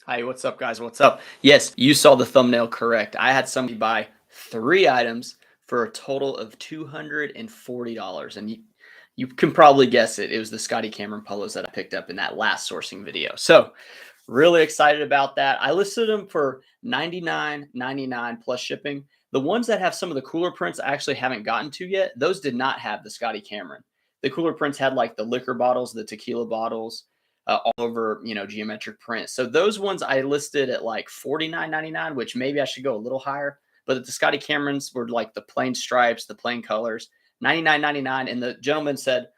Hi, what's up, guys? What's up? Yes, you saw the thumbnail correct. I had somebody buy 3 items for a total of $240. And you can probably guess it. It was the Scotty Cameron polos that I picked up in that last sourcing video. So, really excited about that. I listed them for $99.99 plus shipping. The ones that have some of the cooler prints I actually haven't gotten to yet, those did not have the Scotty Cameron. The cooler prints had like the liquor bottles, the tequila bottles, all over, geometric print. So those ones I listed at like $49.99, which maybe I should go a little higher. But the Scotty Camerons were like the plain stripes, the plain colors, $99.99. And the gentleman said,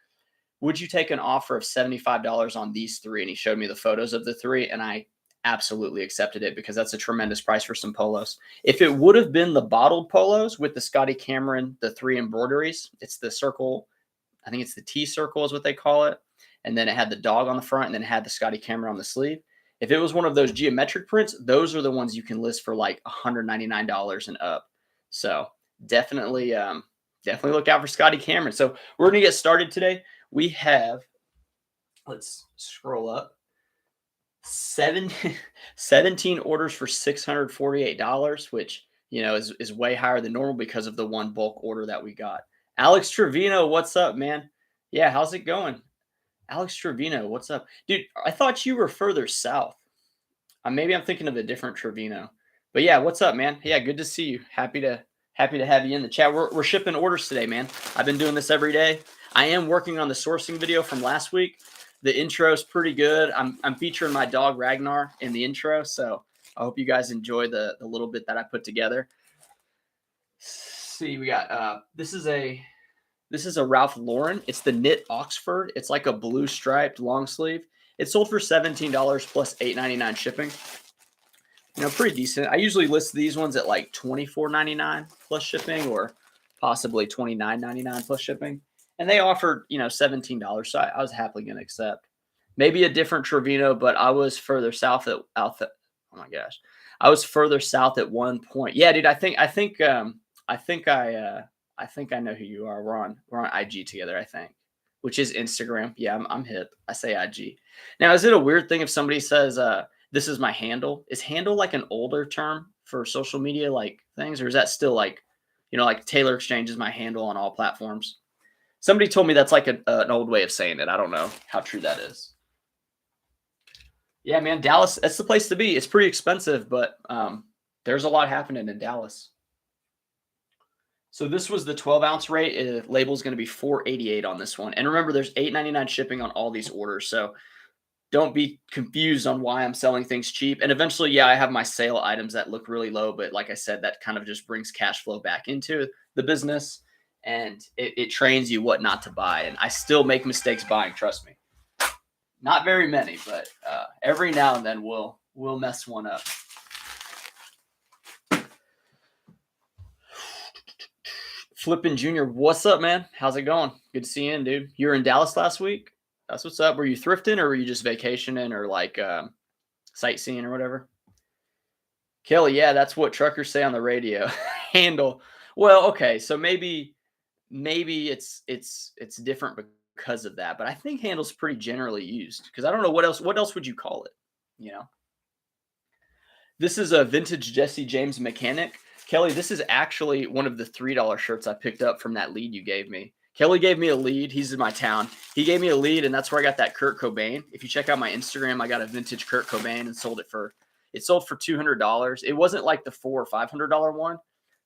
would you take an offer of $75 on these three? And he showed me the photos of the three, and I absolutely accepted it because that's a tremendous price for some polos. If it would have been the bottled polos with the Scotty Cameron, the three embroideries, it's the circle, I think it's the T circle is what they call it. And then it had the dog on the front, and then it had the Scotty Cameron on the sleeve. If it was one of those geometric prints, those are the ones you can list for like $199 and up. So definitely, definitely look out for Scotty Cameron. So we're gonna get started today. We have, let's scroll up, 17 orders for $648, which is way higher than normal because of the one bulk order that we got. Alex Trevino, what's up, man? Yeah, how's it going? Alex Trevino, what's up? Dude, I thought you were further south. Maybe I'm thinking of a different Trevino. But yeah, what's up, man? Yeah, good to see you. Happy to have you in the chat. We're shipping orders today, man. I've been doing this every day. I am working on the sourcing video from last week. The intro is pretty good. I'm featuring my dog Ragnar in the intro, so I hope you guys enjoy the little bit that I put together. See, we got this is a Ralph Lauren. It's the knit Oxford. It's like a blue striped long sleeve. It sold for $17 plus $8.99 shipping. Pretty decent. I usually list these ones at like $24.99 plus shipping, or possibly $29.99 plus shipping. And they offered, $17. So I was happily going to accept. Maybe a different Trevino, but I was further south at oh my gosh. I was further south at one point. Yeah, dude, I think I know who you are. We're on IG together, I think, which is Instagram. Yeah, I'm hip. I say IG. Now, is it a weird thing if somebody says this is my handle? Is handle like an older term for social media like things, or is that still like, like Taylor Exchange is my handle on all platforms? Somebody told me that's like an old way of saying it. I don't know how true that is. Yeah, man, Dallas, that's the place to be. It's pretty expensive, but there's a lot happening in Dallas. So this was the 12-ounce rate. Label is going to be $4.88 on this one. And remember, there's $8.99 shipping on all these orders. So don't be confused on why I'm selling things cheap. And eventually, yeah, I have my sale items that look really low. But like I said, that kind of just brings cash flow back into the business. And it trains you what not to buy. And I still make mistakes buying, trust me. Not very many, but every now and then we'll mess one up. Flippin' Junior, what's up, man? How's it going? Good to see you in, dude. You were in Dallas last week? That's what's up. Were you thrifting, or were you just vacationing, or like sightseeing or whatever? Kelly, yeah, that's what truckers say on the radio. Handle. Well, okay, so maybe it's different because of that, but I think handle's pretty generally used because I don't know what else would you call it, This is a vintage Jesse James mechanic. Kelly, this is actually one of the $3 shirts I picked up from that lead you gave me. Kelly gave me a lead. He's in my town. He gave me a lead, and that's where I got that Kurt Cobain. If you check out my Instagram, I got a vintage Kurt Cobain and sold for $200. It wasn't like the $400 or $500 one,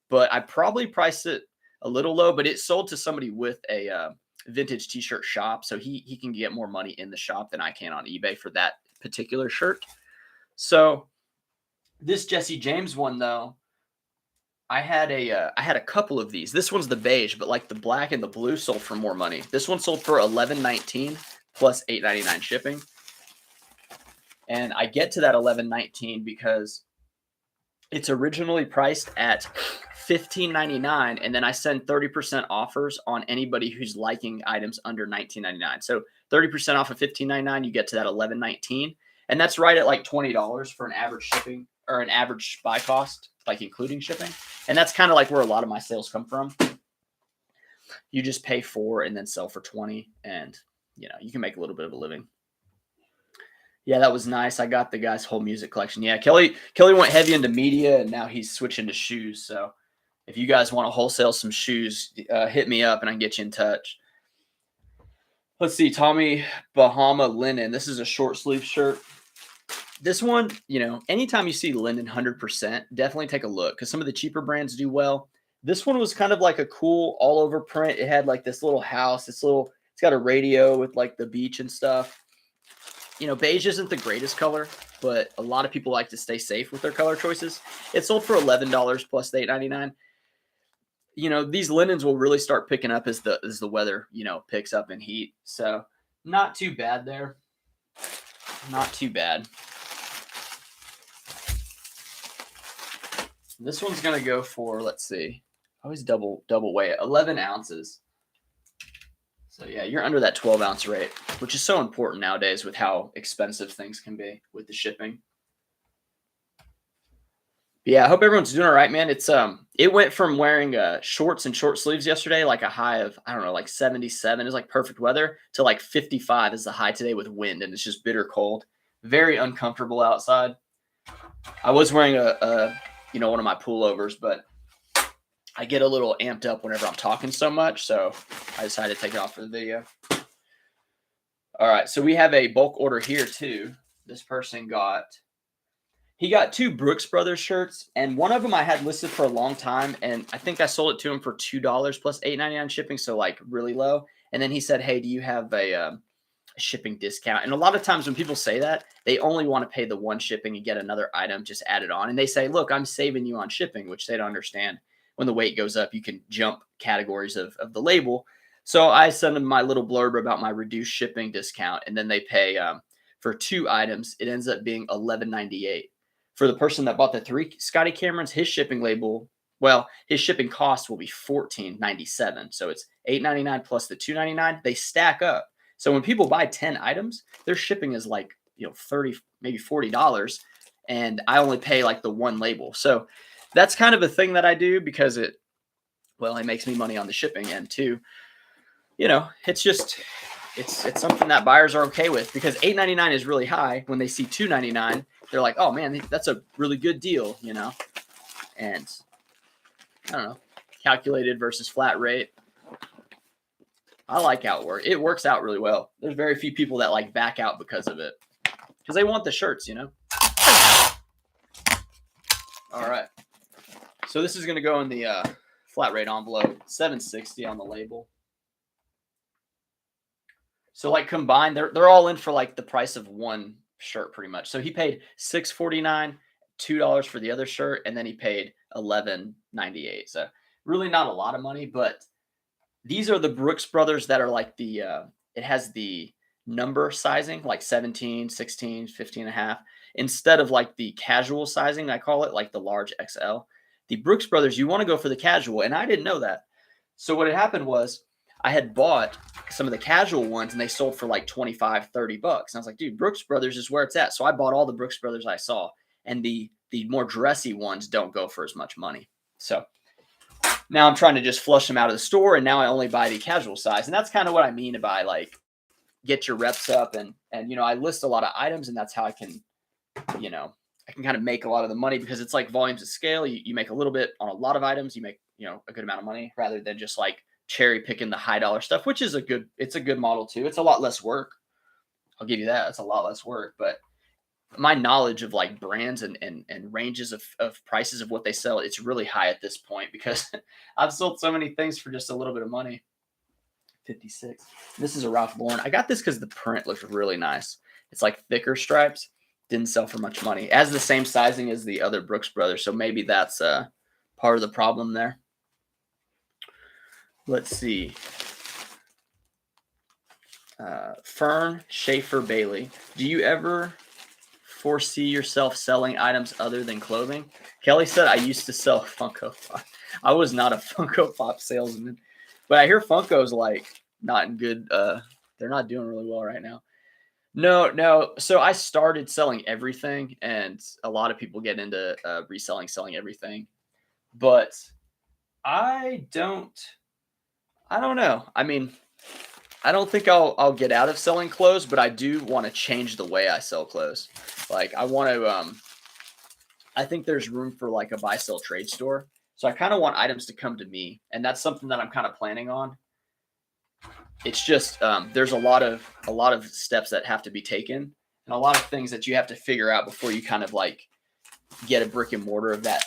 but I probably priced it a little low, but it sold to somebody with a vintage t-shirt shop. So he can get more money in the shop than I can on eBay for that particular shirt. So this Jesse James one, though, I had a couple of these. This one's the beige, but like the black and the blue sold for more money. This one sold for $11.19 plus $8.99 shipping. And I get to that $11.19 because it's originally priced at $15.99, and then I send 30% offers on anybody who's liking items under $19.99. So 30% off of $15.99, you get to that $11.19, and that's right at like $20 for an average shipping or an average buy cost, like including shipping. And that's kind of like where a lot of my sales come from. You just pay $4 and then sell for $20, and you can make a little bit of a living. Yeah, that was nice. I got the guy's whole music collection. Yeah, Kelly went heavy into media, and now he's switching to shoes. So if you guys want to wholesale some shoes, hit me up and I can get you in touch. Let's see, Tommy Bahama linen. This is a short sleeve shirt. This one, anytime you see linen 100%, definitely take a look because some of the cheaper brands do well. This one was kind of like a cool all over print. It had like this little house, it's got a radio with like the beach and stuff. Beige isn't the greatest color, but a lot of people like to stay safe with their color choices. It sold for $11 plus the $8.99. These linens will really start picking up as the weather, picks up in heat. So not too bad there. Not too bad. This one's gonna go for, let's see, I always double weigh it, 11 ounces. So yeah, you're under that 12-ounce rate, which is so important nowadays with how expensive things can be with the shipping. Yeah, I hope everyone's doing all right, man. It went from wearing shorts and short sleeves yesterday, like a high of, I don't know, like 77 is like perfect weather, to like 55 is the high today with wind, and it's just bitter cold. Very uncomfortable outside. I was wearing one of my pullovers, but I get a little amped up whenever I'm talking so much, so I decided to take it off for the video. All right, so we have a bulk order here too. This person got 2 Brooks Brothers shirts, and one of them I had listed for a long time, and I think I sold it to him for $2 plus $8.99 shipping, so like really low. And then he said, "Hey, do you have a shipping discount?" And a lot of times when people say that, they only want to pay the one shipping and get another item just added on. And they say, "Look, I'm saving you on shipping," which they don't understand. When the weight goes up, you can jump categories of the label. So I send them my little blurb about my reduced shipping discount, and then they pay for 2 items. It ends up being $11.98. For the person that bought the 3 Scotty Camerons, his shipping cost will be $14.97. So it's $8.99 plus the $2.99. They stack up. So when people buy 10 items, their shipping is like, $30, maybe $40, and I only pay like the one label. So that's kind of a thing that I do because it makes me money on the shipping end too. It's something that buyers are okay with, because $8.99 is really high. When they see $2.99, they're like, "Oh man, that's a really good deal," And I don't know, calculated versus flat rate. I like how it works out really well. There's very few people that like back out because of it, because they want the shirts, All right. So this is going to go in the flat rate envelope, $7.60 on the label. So like combined, they're all in for like the price of one shirt pretty much. So he paid $6.49, $2 for the other shirt, and then he paid $11.98. So really not a lot of money, but these are the Brooks Brothers that are like it has the number sizing, like 17, 16, 15 and a half, instead of like the casual sizing, I call it, like the large XL. The Brooks Brothers, you want to go for the casual, and I didn't know that. So what had happened was I had bought some of the casual ones, and they sold for like 25, $30. And I was like, dude, Brooks Brothers is where it's at. So I bought all the Brooks Brothers I saw, and the more dressy ones don't go for as much money. So now I'm trying to just flush them out of the store, and now I only buy the casual size. And that's kind of what I mean by like get your reps up, and I list a lot of items, and that's how I can kind of make a lot of the money, because it's like volumes of scale. You make a little bit on a lot of items, you make a good amount of money, rather than just like cherry picking the high dollar stuff, which is a good model too. It's a lot less work. I'll give you that. It's a lot less work, but my knowledge of like brands and ranges of prices of what they sell, it's really high at this point, because I've sold so many things for just a little bit of money. 56. This is a Ralph Lauren. I got this because the print looks really nice. It's like thicker stripes. Didn't sell for much money. As the same sizing as the other Brooks Brothers, so maybe that's part of the problem there. Let's see. Fern Schaefer Bailey. Do you ever foresee yourself selling items other than clothing? Kelly said, I used to sell Funko Pop. I was not a Funko Pop salesman, but I hear Funko's like not in good. They're not doing really well right now. No. So I started selling everything, and a lot of people get into reselling, selling everything, but I don't know. I mean, I don't think I'll get out of selling clothes, but I do want to change the way I sell clothes. Like I want to I think there's room for like a buy sell trade store. So I kind of want items to come to me, and that's something that I'm kind of planning on. It's just there's a lot of steps that have to be taken, and a lot of things that you have to figure out before you kind of like get a brick and mortar of that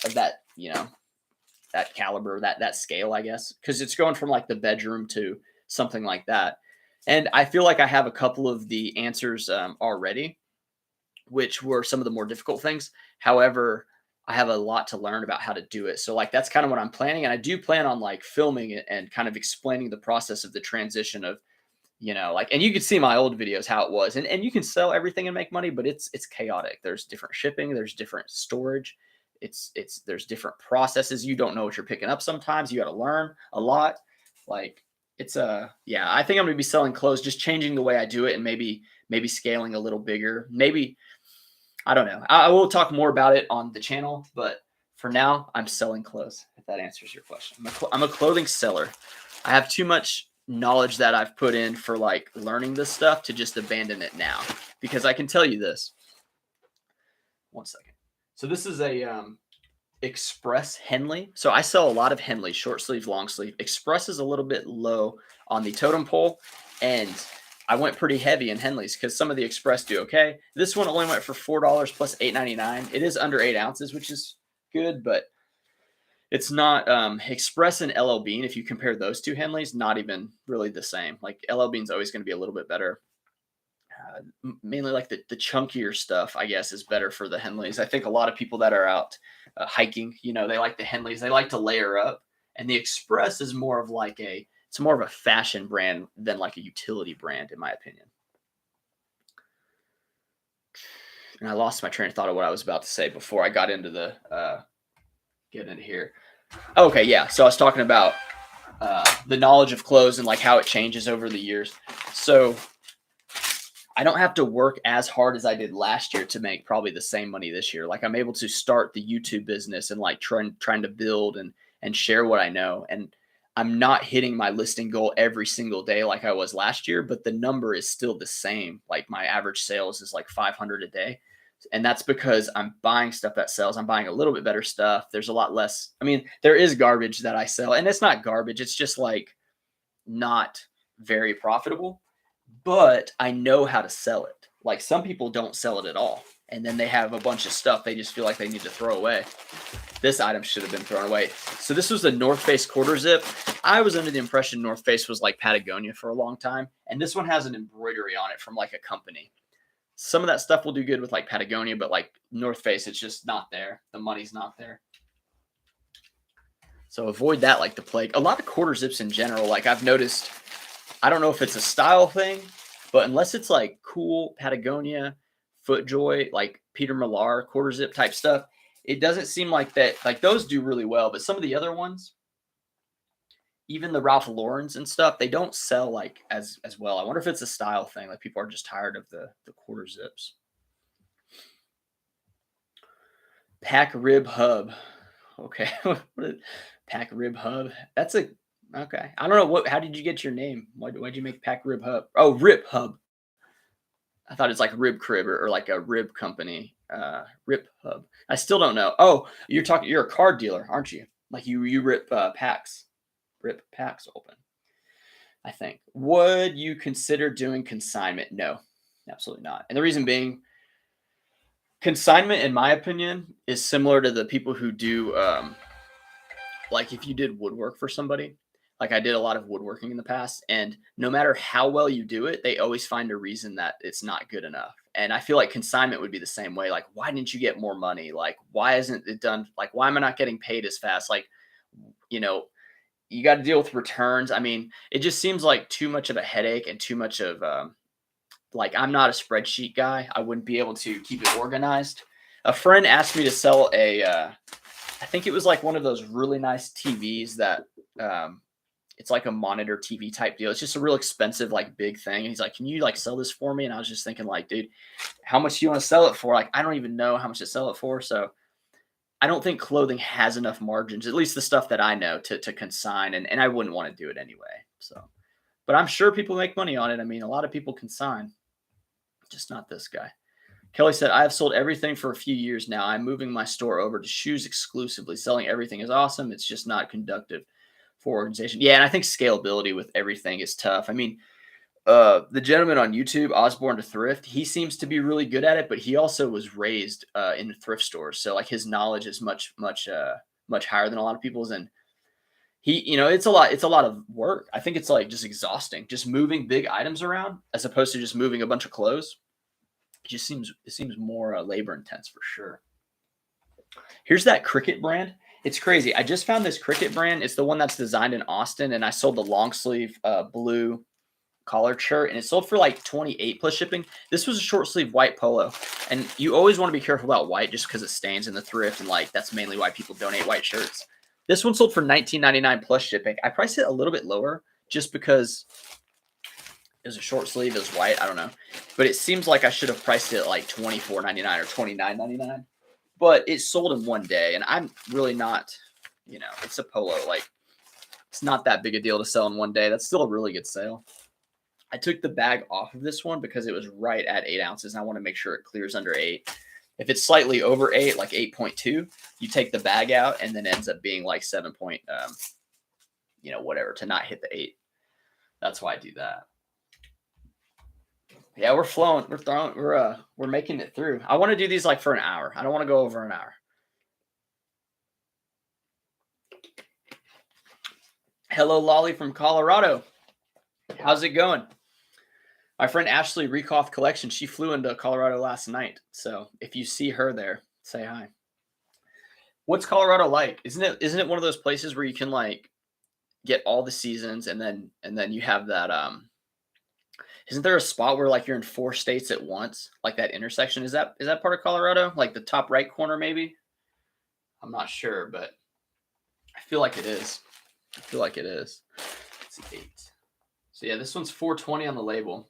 that caliber, that scale, I guess, because it's going from like the bedroom to something like that. And I feel like I have a couple of the answers already, which were some of the more difficult things. However, I have a lot to learn about how to do it. So like that's kind of what I'm planning. And I do plan on like filming it and kind of explaining the process of the transition of, like, and you could see my old videos how it was. And you can sell everything and make money, but it's chaotic. There's different shipping, there's different storage. There's different processes. You don't know what you're picking up sometimes. You got to learn a lot. Like yeah, I think I'm gonna be selling clothes, just changing the way I do it and maybe scaling a little bigger. Maybe I don't know. I will talk more about it on the channel, but for now, I'm selling clothes. If that answers your question, I'm a clothing seller. I have too much knowledge that I've put in for like learning this stuff to just abandon it now. Because I can tell you this. One second. So this is a Express Henley. So I sell a lot of Henley, short sleeve, long sleeve. Express is a little bit low on the totem pole, and I went pretty heavy in Henleys because some of the Express do okay. This one only went for $4 plus $8.99. It is under 8 ounces, which is good, but it's not Express and LL Bean. If you compare those two Henleys, not even really the same. Like LL Bean's always going to be a little bit better. Mainly like the chunkier stuff, I guess, is better for the Henleys. I think a lot of people that are out hiking, they like the Henleys. They like to layer up, and the Express is more of like it's more of a fashion brand than like a utility brand, in my opinion. And I lost my train of thought of what I was about to say before I got into getting into here. Okay, yeah. So I was talking about the knowledge of clothes and like how it changes over the years. So I don't have to work as hard as I did last year to make probably the same money this year. Like I'm able to start the YouTube business and like trying to build and share what I know. And I'm not hitting my listing goal every single day like I was last year, but the number is still the same. Like my average sales is like 500 a day. And that's because I'm buying stuff that sells. I'm buying a little bit better stuff. There's a lot less. I mean, there is garbage that I sell, and it's not garbage. It's just like not very profitable, but I know how to sell it. Like some people don't sell it at all. And then they have a bunch of stuff they just feel like they need to throw away. This item should have been thrown away. So this was the North Face quarter zip. I was under the impression North Face was like Patagonia for a long time. And this one has an embroidery on it from like a company. Some of that stuff will do good with like Patagonia, but like North Face, it's just not there. The money's not there. So avoid that like the plague. A lot of quarter zips in general, like I've noticed, I don't know if it's a style thing, but unless it's like cool Patagonia, FootJoy, like Peter Millar quarter zip type stuff, it doesn't seem like that. Like those do really well, but some of the other ones, even the Ralph Laurens and stuff, they don't sell like as well. I wonder if it's a style thing. Like people are just tired of the quarter zips. Pack Rib Hub. Okay. Pack Rib Hub. That's okay. I don't know how did you get your name? Why'd you make Pack Rib Hub? Oh, Rip Hub. I thought it's like Rib Crib or like a rib company. Rip Hub. I still don't know. Oh, you're a car dealer, aren't you? Like you rip packs. Rip packs open, I think. Would you consider doing consignment? No, absolutely not. And the reason being, consignment, in my opinion, is similar to the people who do, like if you did woodwork for somebody, like I did a lot of woodworking in the past, and no matter how well you do it, they always find a reason that it's not good enough. And I feel like consignment would be the same way. Like, why didn't you get more money? Like, why isn't it done? Like, why am I not getting paid as fast? Like, you got to deal with returns. I mean, it just seems like too much of a headache and too much of like I'm not a spreadsheet guy. I wouldn't be able to keep it organized. A friend asked me to sell I think it was like one of those really nice TVs that it's like a monitor TV type deal. It's just a real expensive, like big thing. And he's like, can you like sell this for me? And I was just thinking like, dude, how much do you want to sell it for? Like, I don't even know how much to sell it for. So I don't think clothing has enough margins, at least the stuff that I know, to consign, and I wouldn't want to do it anyway. So but I'm sure people make money on it. I mean, a lot of people consign, just not this guy. Kelly said, I have sold everything for a few years now. I'm moving my store over to shoes exclusively. Selling everything is awesome. It's just not conductive for organization. Yeah, and I think scalability with everything is tough. I mean, the gentleman on YouTube, Osborne to Thrift, he seems to be really good at it, but he also was raised in thrift stores. So like his knowledge is much higher than a lot of people's. And he, it's a lot of work. I think it's like just exhausting, just moving big items around as opposed to just moving a bunch of clothes. It seems more labor intense for sure. Here's that Cricket brand. It's crazy. I just found this Cricket brand. It's the one that's designed in Austin, and I sold the long sleeve blue collared shirt, and it sold for like 28 plus shipping. This was a short sleeve white polo, and you always want to be careful about white just because it stains in the thrift, and like that's mainly why people donate white shirts. This one sold for $19.99 plus shipping. I priced it a little bit lower just because it was a short sleeve, it was white. I don't know, but it seems like I should have priced it at like $24.99 or $29.99. But it sold in one day, and I'm really not, it's a polo. Like, it's not that big a deal to sell in one day. That's still a really good sale. I took the bag off of this one because it was right at 8 ounces, and I want to make sure it clears under 8. If it's slightly over 8, like 8.2, you take the bag out, and then it ends up being like 7 point, whatever, to not hit the 8. That's why I do that. Yeah, we're flowing. We're making it through. I want to do these like for an hour. I don't want to go over an hour. Hello, Lolly from Colorado. How's it going? My friend Ashley Rekoff Collection, she flew into Colorado last night. So if you see her there, say hi. What's Colorado like? Isn't it one of those places where you can like get all the seasons and then you have that isn't there a spot where like you're in 4 states at once? Like that intersection? Is that part of Colorado? Like the top right corner maybe? I'm not sure, but I feel like it is. Let's see, 8. So yeah, this one's 420 on the label.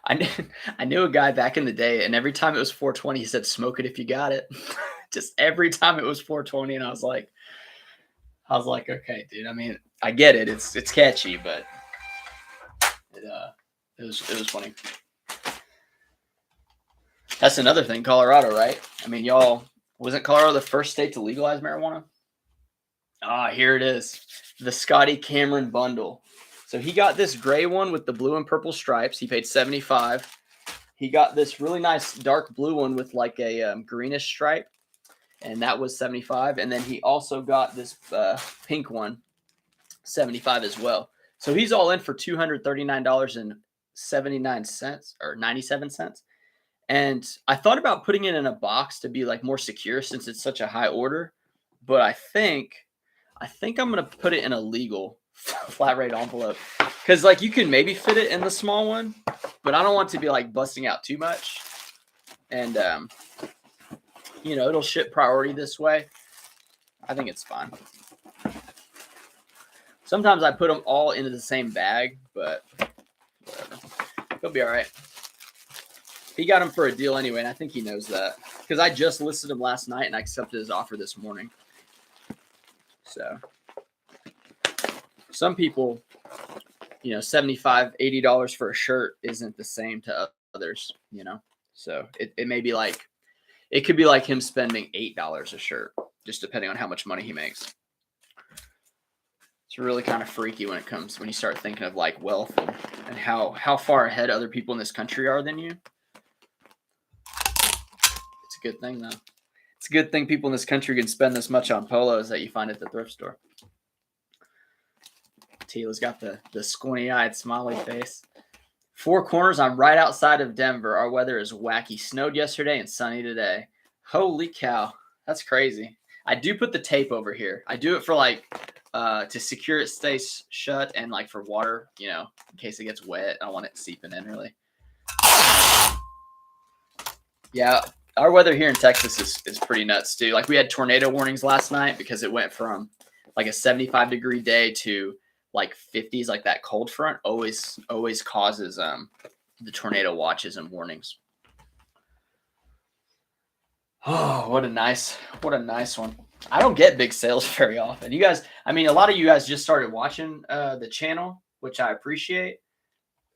I knew a guy back in the day, and every time it was 420, he said, "Smoke it if you got it." Just every time it was 420, and I was like, okay, dude. I mean, I get it. It's catchy, but it was funny. That's another thing, Colorado, right? I mean, y'all, wasn't Colorado the first state to legalize marijuana? Ah, here it is, the Scotty Cameron bundle. So he got this gray one with the blue and purple stripes. He paid $75. He got this really nice dark blue one with like a greenish stripe, and that was $75. And then he also got this pink one, $75 as well. So he's all in for $239.79 or 97 cents. And I thought about putting it in a box to be like more secure since it's such a high order, but I think I'm gonna put it in a legal flat rate envelope because like you can maybe fit it in the small one, but I don't want to be like busting out too much. And it'll ship priority this way. I think it's fine. Sometimes I put them all into the same bag, but whatever. He'll be all right. He got him for a deal anyway, and I think he knows that because I just listed him last night and I accepted his offer this morning. So some people, $75, $80 for a shirt isn't the same to others, So it may be like, it could be like him spending $8 a shirt, just depending on how much money he makes. It's really kind of freaky when you start thinking of like wealth and how far ahead other people in this country are than you. It's a good thing though. It's a good thing people in this country can spend this much on polos that you find at the thrift store. Tila's got the squinty-eyed smiley face. 4 Corners, I'm right outside of Denver. Our weather is wacky. Snowed yesterday and sunny today. Holy cow. That's crazy. I do put the tape over here. I do it for like to secure it stays shut and like for water, in case it gets wet. I don't want it seeping in really. Yeah, our weather here in Texas is pretty nuts too. Like we had tornado warnings last night because it went from like a 75-degree day to like 50s. Like that cold front always causes the tornado watches and warnings. Oh, what a nice one. I don't get big sales very often. You guys, I mean, a lot of you guys just started watching the channel. which I appreciate,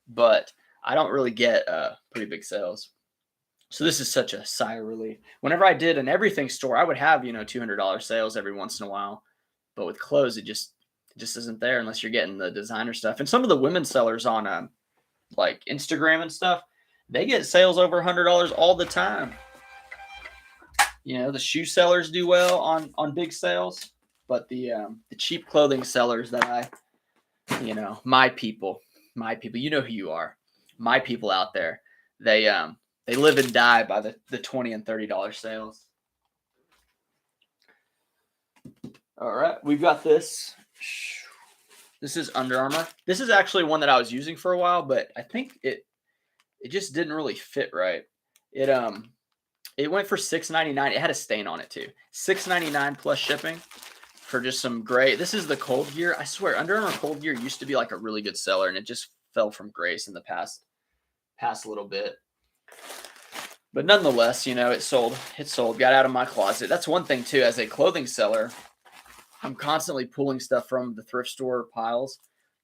but I don't really get pretty big sales. So this is such a sigh of relief. Whenever I did an everything store, I would have, $200 sales every once in a while. But with clothes, it just isn't there unless you're getting the designer stuff. And some of the women sellers on like Instagram and stuff, they get sales over $100 all the time. The shoe sellers do well on big sales, but the cheap clothing sellers that my people, you know who you are, my people out there, they live and die by the $20 and $30 sales. All right, we've got this. This is Under Armour. This is actually one that I was using for a while, but I think it just didn't really fit right. It went for $6.99. It had a stain on it too. $6.99 plus shipping for just some gray. This is the Cold Gear. I swear, Under Armour Cold Gear used to be like a really good seller, and it just fell from grace in the past little bit. But nonetheless, it sold. It sold. Got out of my closet. That's one thing too. As a clothing seller, I'm constantly pulling stuff from the thrift store piles.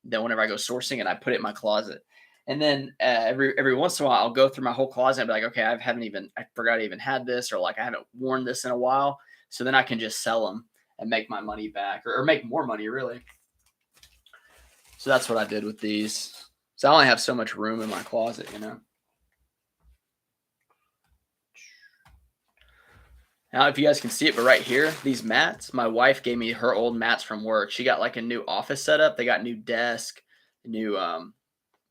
Then whenever I go sourcing it, I put it in my closet. And then every once in a while, I'll go through my whole closet and be like, okay, I forgot I even had this, or like I haven't worn this in a while. So then I can just sell them and make my money back, or make more money really. So that's what I did with these. So I only have so much room in my closet, Now, if you guys can see it, but right here, these mats, my wife gave me her old mats from work. She got like a new office setup. They got new desk, new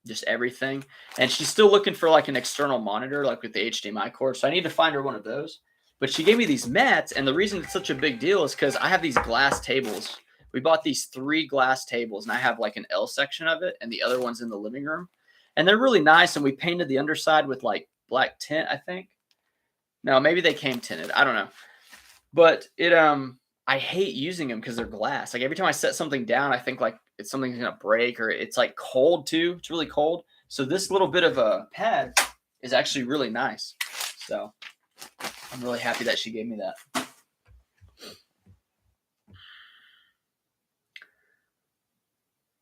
just everything. And she's still looking for like an external monitor, like with the HDMI cord. So I need to find her one of those. But she gave me these mats. And the reason it's such a big deal is because I have these glass tables. We bought these 3 glass tables, and I have like an L section of it, and the other one's in the living room. And they're really nice. And we painted the underside with like black tint, I think. No, maybe they came tinted. I don't know. But I hate using them because they're glass. Like every time I set something down, I think like something's gonna break, or it's like cold too. It's really cold. So this little bit of a pad is actually really nice. So I'm really happy that she gave me that.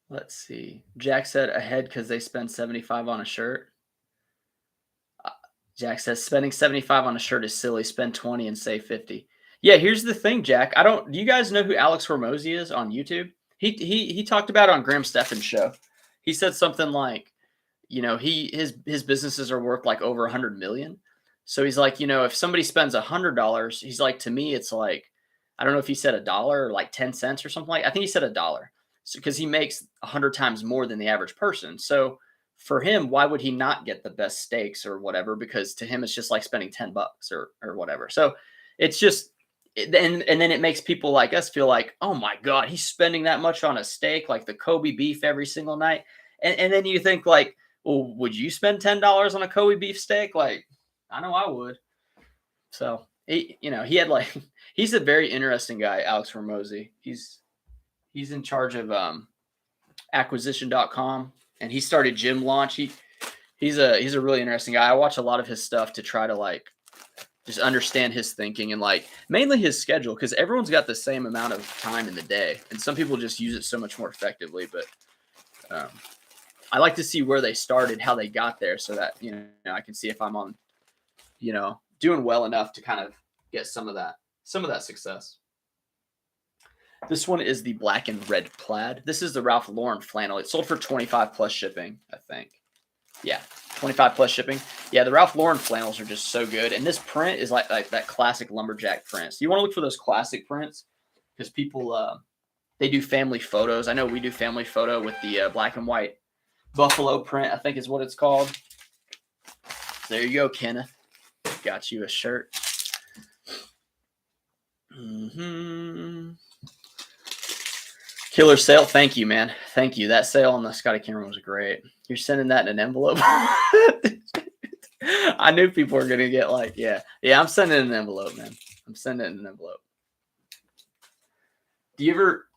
Let's see. Jack said ahead because they spend $75 on a shirt. Jack says spending $75 on a shirt is silly. Spend $20 and save $50. Yeah, here's the thing, Jack. Do you guys know who Alex Hormozy is on YouTube? He talked about it on Graham Stephan's show. He said something like, his businesses are worth like over 100 million. So he's like, if somebody spends $100, he's like, to me, it's like, I don't know if he said $1 or like 10 cents or something like. I think he said $1. So because he makes 100 times more than the average person. So for him, why would he not get the best steaks or whatever? Because to him, it's just like spending $10 or whatever. So it's just, and then it makes people like us feel like, oh my God, he's spending that much on a steak, like the Kobe beef every single night. And then you think like, well, would you spend $10 on a Kobe beef steak? Like, I know I would. So he had like, he's a very interesting guy, Alex Hormozy. He's in charge of acquisition.com. And he started Gym Launch. He's a really interesting guy. I watch a lot of his stuff to try to like just understand his thinking and like mainly his schedule, because everyone's got the same amount of time in the day, and some people just use it so much more effectively. But I like to see where they started, how they got there, so that I can see if I'm on doing well enough to kind of get some of that success. This one is the black and red plaid. This is the Ralph Lauren flannel. It sold for 25 plus shipping, I think. Yeah, 25 plus shipping. Yeah, the Ralph Lauren flannels are just so good. And this print is like that classic lumberjack print. So you want to look for those classic prints because people, they do family photos. I know we do family photo with the black and white buffalo print, I think is what it's called. There you go, Kenneth. Got you a shirt. Killer sale. Thank you, man. Thank you. That sale on the Scotty Cameron was great. You're sending that in an envelope. I knew people were going to get like, yeah, I'm sending it in an envelope, man. I'm sending it in an envelope. Do you ever,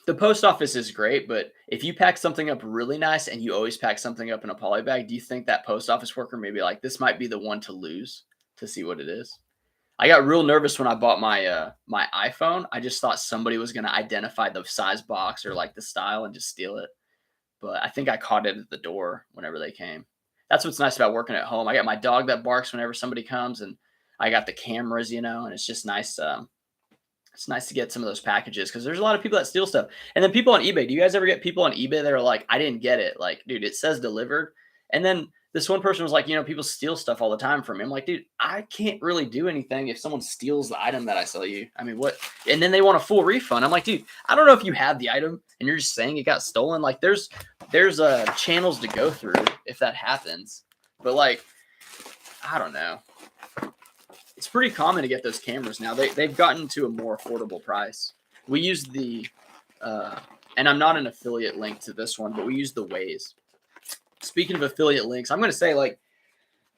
the post office is great, but if you pack something up really nice and you always pack something up in a poly bag, do you think that post office worker may be like, this might be the one to lose to see what it is? I got real nervous when I bought my my iPhone. I just thought somebody was going to identify the size box or like the style and just steal it. but I think I caught it at the door whenever they came. That's what's nice about working at home. I got my dog that barks whenever somebody comes, and I got the cameras, and it's just nice. It's nice to get some of those packages because there's a lot of people that steal stuff. And then people on eBay. Do you guys ever get people on eBay that are like, I didn't get it? Like, dude, it says delivered. And then this one person was like, people steal stuff all the time from me. I'm like, dude, I can't really do anything if someone steals the item that I sell you. I mean, what? And then they want a full refund. I'm like, dude, I don't know if you have the item and you're just saying it got stolen. Like, there's channels to go through if that happens. But like, I don't know. It's pretty common to get those cameras now. They've gotten to a more affordable price. We use the, and I'm not an affiliate link to this one, but we use the Waze. Speaking of affiliate links, I'm going to say, like,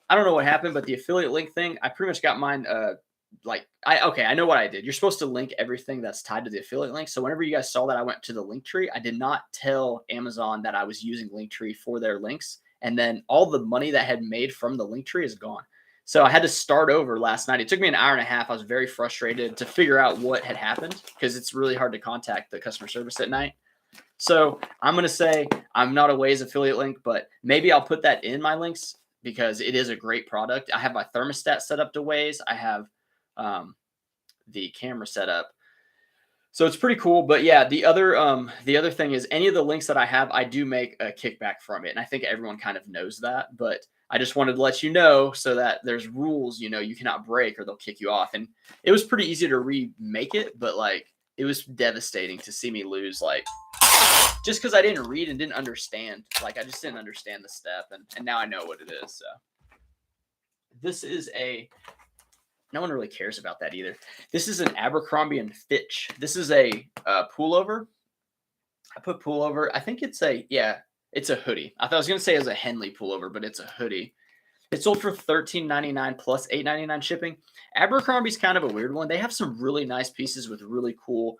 I don't know what happened, but the affiliate link thing, I pretty much got mine. I know what I did. You're supposed to link everything that's tied to the affiliate link. So whenever you guys saw that I went to the Linktree, I did not tell Amazon that I was using Linktree for their links. And then all the money that I had made from the Linktree is gone. So I had to start over last night. It took me an hour and a half. I was very frustrated to figure out what had happened because it's really hard to contact the customer service at night. So I'm going to say I'm not a Waze affiliate link, but maybe I'll put that in my links because it is a great product. I have my thermostat set up to Waze. I have the camera set up. So it's pretty cool. But yeah, the other thing is any of the links that I have, I do make a kickback from it. And I think everyone kind of knows that, but I just wanted to let you know so that there's rules, you cannot break or they'll kick you off. And it was pretty easy to remake it, but like, it was devastating to see me lose, like, just because I didn't read and didn't understand. Like, I just didn't understand the step. And now I know what it is. So this is no one really cares about that either. This is an Abercrombie and Fitch. This is a pullover. I put pullover. I think it's a hoodie. I thought I was going to say it was a Henley pullover, but it's a hoodie. It sold for $13.99 plus $8.99 shipping. Abercrombie's kind of a weird one. They have some really nice pieces with really cool,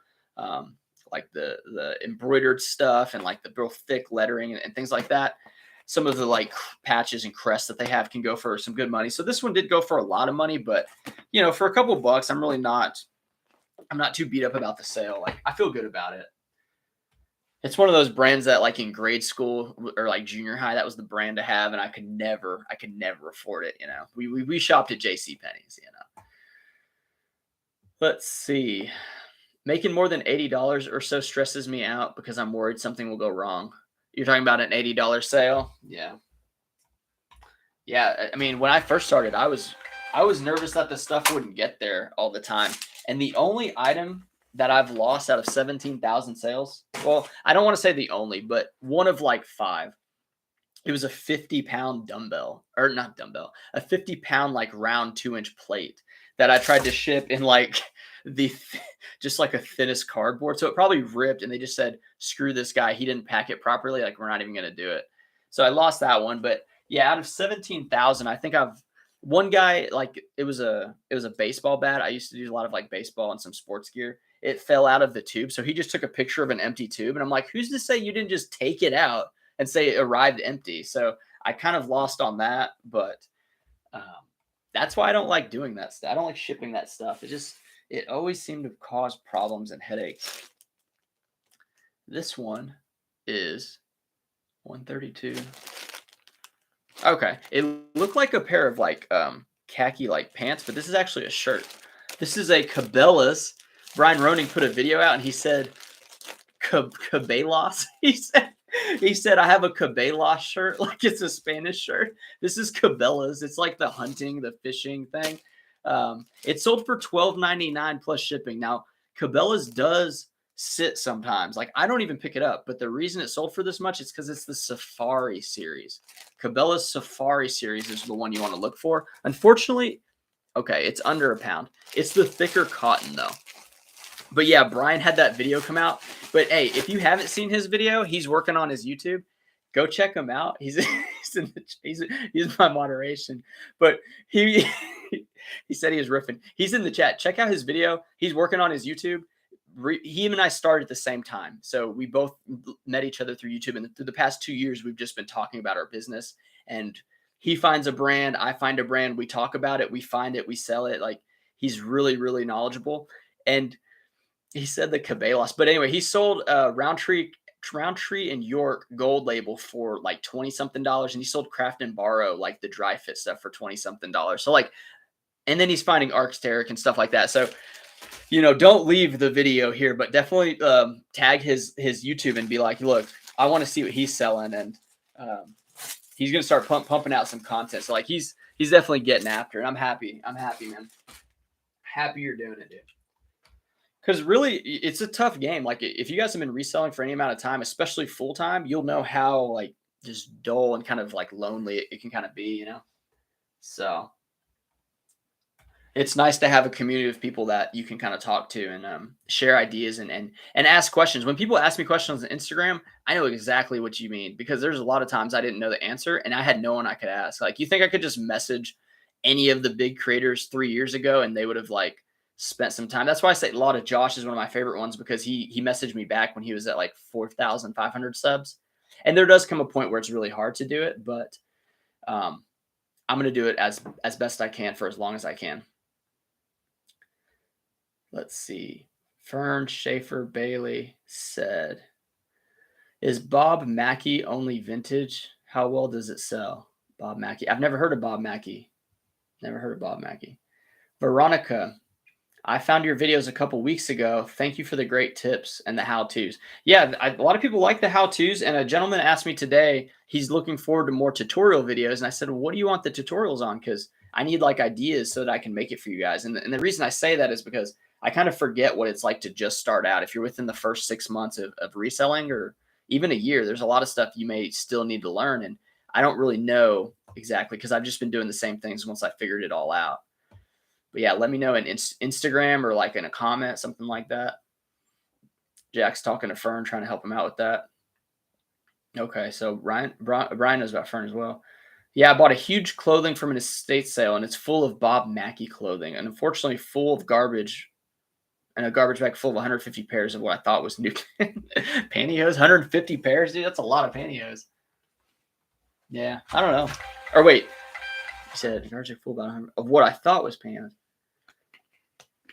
like the embroidered stuff and like the real thick lettering and things like that. Some of the like patches and crests that they have can go for some good money. So this one did go for a lot of money, but for a couple bucks, I'm not too beat up about the sale. Like, I feel good about it. It's one of those brands that, like, in grade school or like junior high, that was the brand to have, and I could never afford it. We shopped at JCPenney's. Let's see. Making more than $80 or so stresses me out because I'm worried something will go wrong. You're talking about an $80 sale? Yeah. Yeah. I mean, when I first started, I was nervous that the stuff wouldn't get there all the time. And the only item that I've lost out of 17,000 sales, well, I don't want to say the only, but one of like 5. It was a 50-pound dumbbell, or not dumbbell, a 50-pound like round 2-inch plate that I tried to ship in like just like a thinnest cardboard. So it probably ripped, and they just said, screw this guy. He didn't pack it properly. Like, we're not even going to do it. So I lost that one. But yeah, out of 17,000, I think one guy, like, it was a baseball bat. I used to do a lot of like baseball and some sports gear. It fell out of the tube. So he just took a picture of an empty tube. And I'm like, who's to say you didn't just take it out and say it arrived empty? So I kind of lost on that, but that's why I don't like doing that stuff. I don't like shipping that stuff. It always seemed to cause problems and headaches. This one is 132. Okay. It looked like a pair of like khaki like pants, but this is actually a shirt. This is a Cabela's. Brian Roning put a video out and he said Cabelas. He said I have a Cabelas shirt, like it's a Spanish shirt. This is Cabela's. It's like the hunting, the fishing thing. It sold for $12.99 plus shipping. Now, Cabela's does sit sometimes. Like, I don't even pick it up, but the reason it sold for this much is because it's the Safari series. Cabela's Safari series is the one you want to look for. Unfortunately, okay, it's under a pound. It's the thicker cotton though. But yeah, Brian had that video come out. But hey, if you haven't seen his video, he's working on his YouTube. Go check him out. He's my moderation. But he said he was riffing. He's in the chat. Check out his video. He's working on his YouTube. He and I started at the same time. So we both met each other through YouTube. And through the past 2 years, we've just been talking about our business. And he finds a brand. I find a brand. We talk about it. We find it. We sell it. Like, he's really, really knowledgeable. And he said the Cabelas. But anyway, he sold Roundtree Roundtree and York gold label for like 20 something dollars, and he sold Craft and Borrow like the dry fit stuff for 20 something dollars. So like, and then he's finding Arc'teryx and stuff like that. So don't leave the video here, but definitely tag his YouTube and be like, look, I want to see what he's selling, and he's gonna start pumping out some content. So like he's definitely getting after it. I'm happy, man. Happy you're doing it, dude. Because really, it's a tough game. Like if you guys have been reselling for any amount of time, especially full time, you'll know how like just dull and kind of like lonely it can kind of be, So it's nice to have a community of people that you can kind of talk to and share ideas and ask questions. When people ask me questions on Instagram, I know exactly what you mean, because there's a lot of times I didn't know the answer and I had no one I could ask. Like, you think I could just message any of the big creators 3 years ago and they would have like spent some time? That's why I say a lot of Josh is one of my favorite ones, because he messaged me back when he was at like 4,500 subs. And there does come a point where it's really hard to do it, but I'm going to do it as best I can for as long as I can. Let's see. Fern Schaefer Bailey said, is Bob Mackie only vintage? How well does it sell? Bob Mackie. I've never heard of Bob Mackie. Veronica, I found your videos a couple weeks ago. Thank you for the great tips and the how-tos. Yeah, a lot of people like the how-tos, and a gentleman asked me today, he's looking forward to more tutorial videos, and I said, well, what do you want the tutorials on? Because I need like ideas so that I can make it for you guys. And the reason I say that is because I kind of forget what it's like to just start out. If you're within the first 6 months of reselling, or even a year, there's a lot of stuff you may still need to learn. And I don't really know exactly, because I've just been doing the same things once I figured it all out. But yeah, let me know in Instagram or like in a comment, something like that. Jack's talking to Fern, trying to help him out with that. Okay, so Brian knows about Fern as well. Yeah, I bought a huge clothing from an estate sale, and it's full of Bob Mackie clothing, and unfortunately full of garbage, and a garbage bag full of 150 pairs of what I thought was new pantyhose. 150 pairs, dude. That's a lot of pantyhose. Yeah, I don't know. Or wait, you said garbage bag full of what I thought was pantyhose.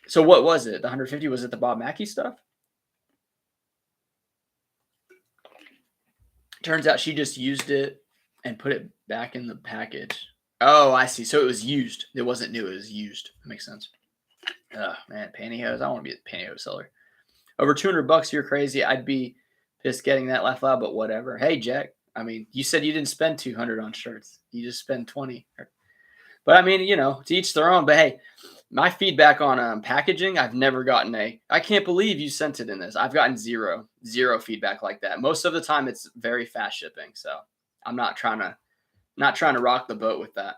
So what was it? The 150? Was it the Bob Mackie stuff? Turns out she just used it and put it back in the package. Oh, I see. So it was used. It wasn't new. It was used. That makes sense. Oh, man, pantyhose. I want to be a pantyhose seller. Over $200, you're crazy. I'd be pissed getting that, laugh loud, but whatever. Hey, Jack. I mean, you said you didn't spend $200 on shirts. You just spend $20. But I mean, to each their own. But hey, my feedback on packaging, I've never gotten I can't believe you sent it in this. I've gotten zero feedback like that. Most of the time it's very fast shipping. So I'm not trying to rock the boat with that.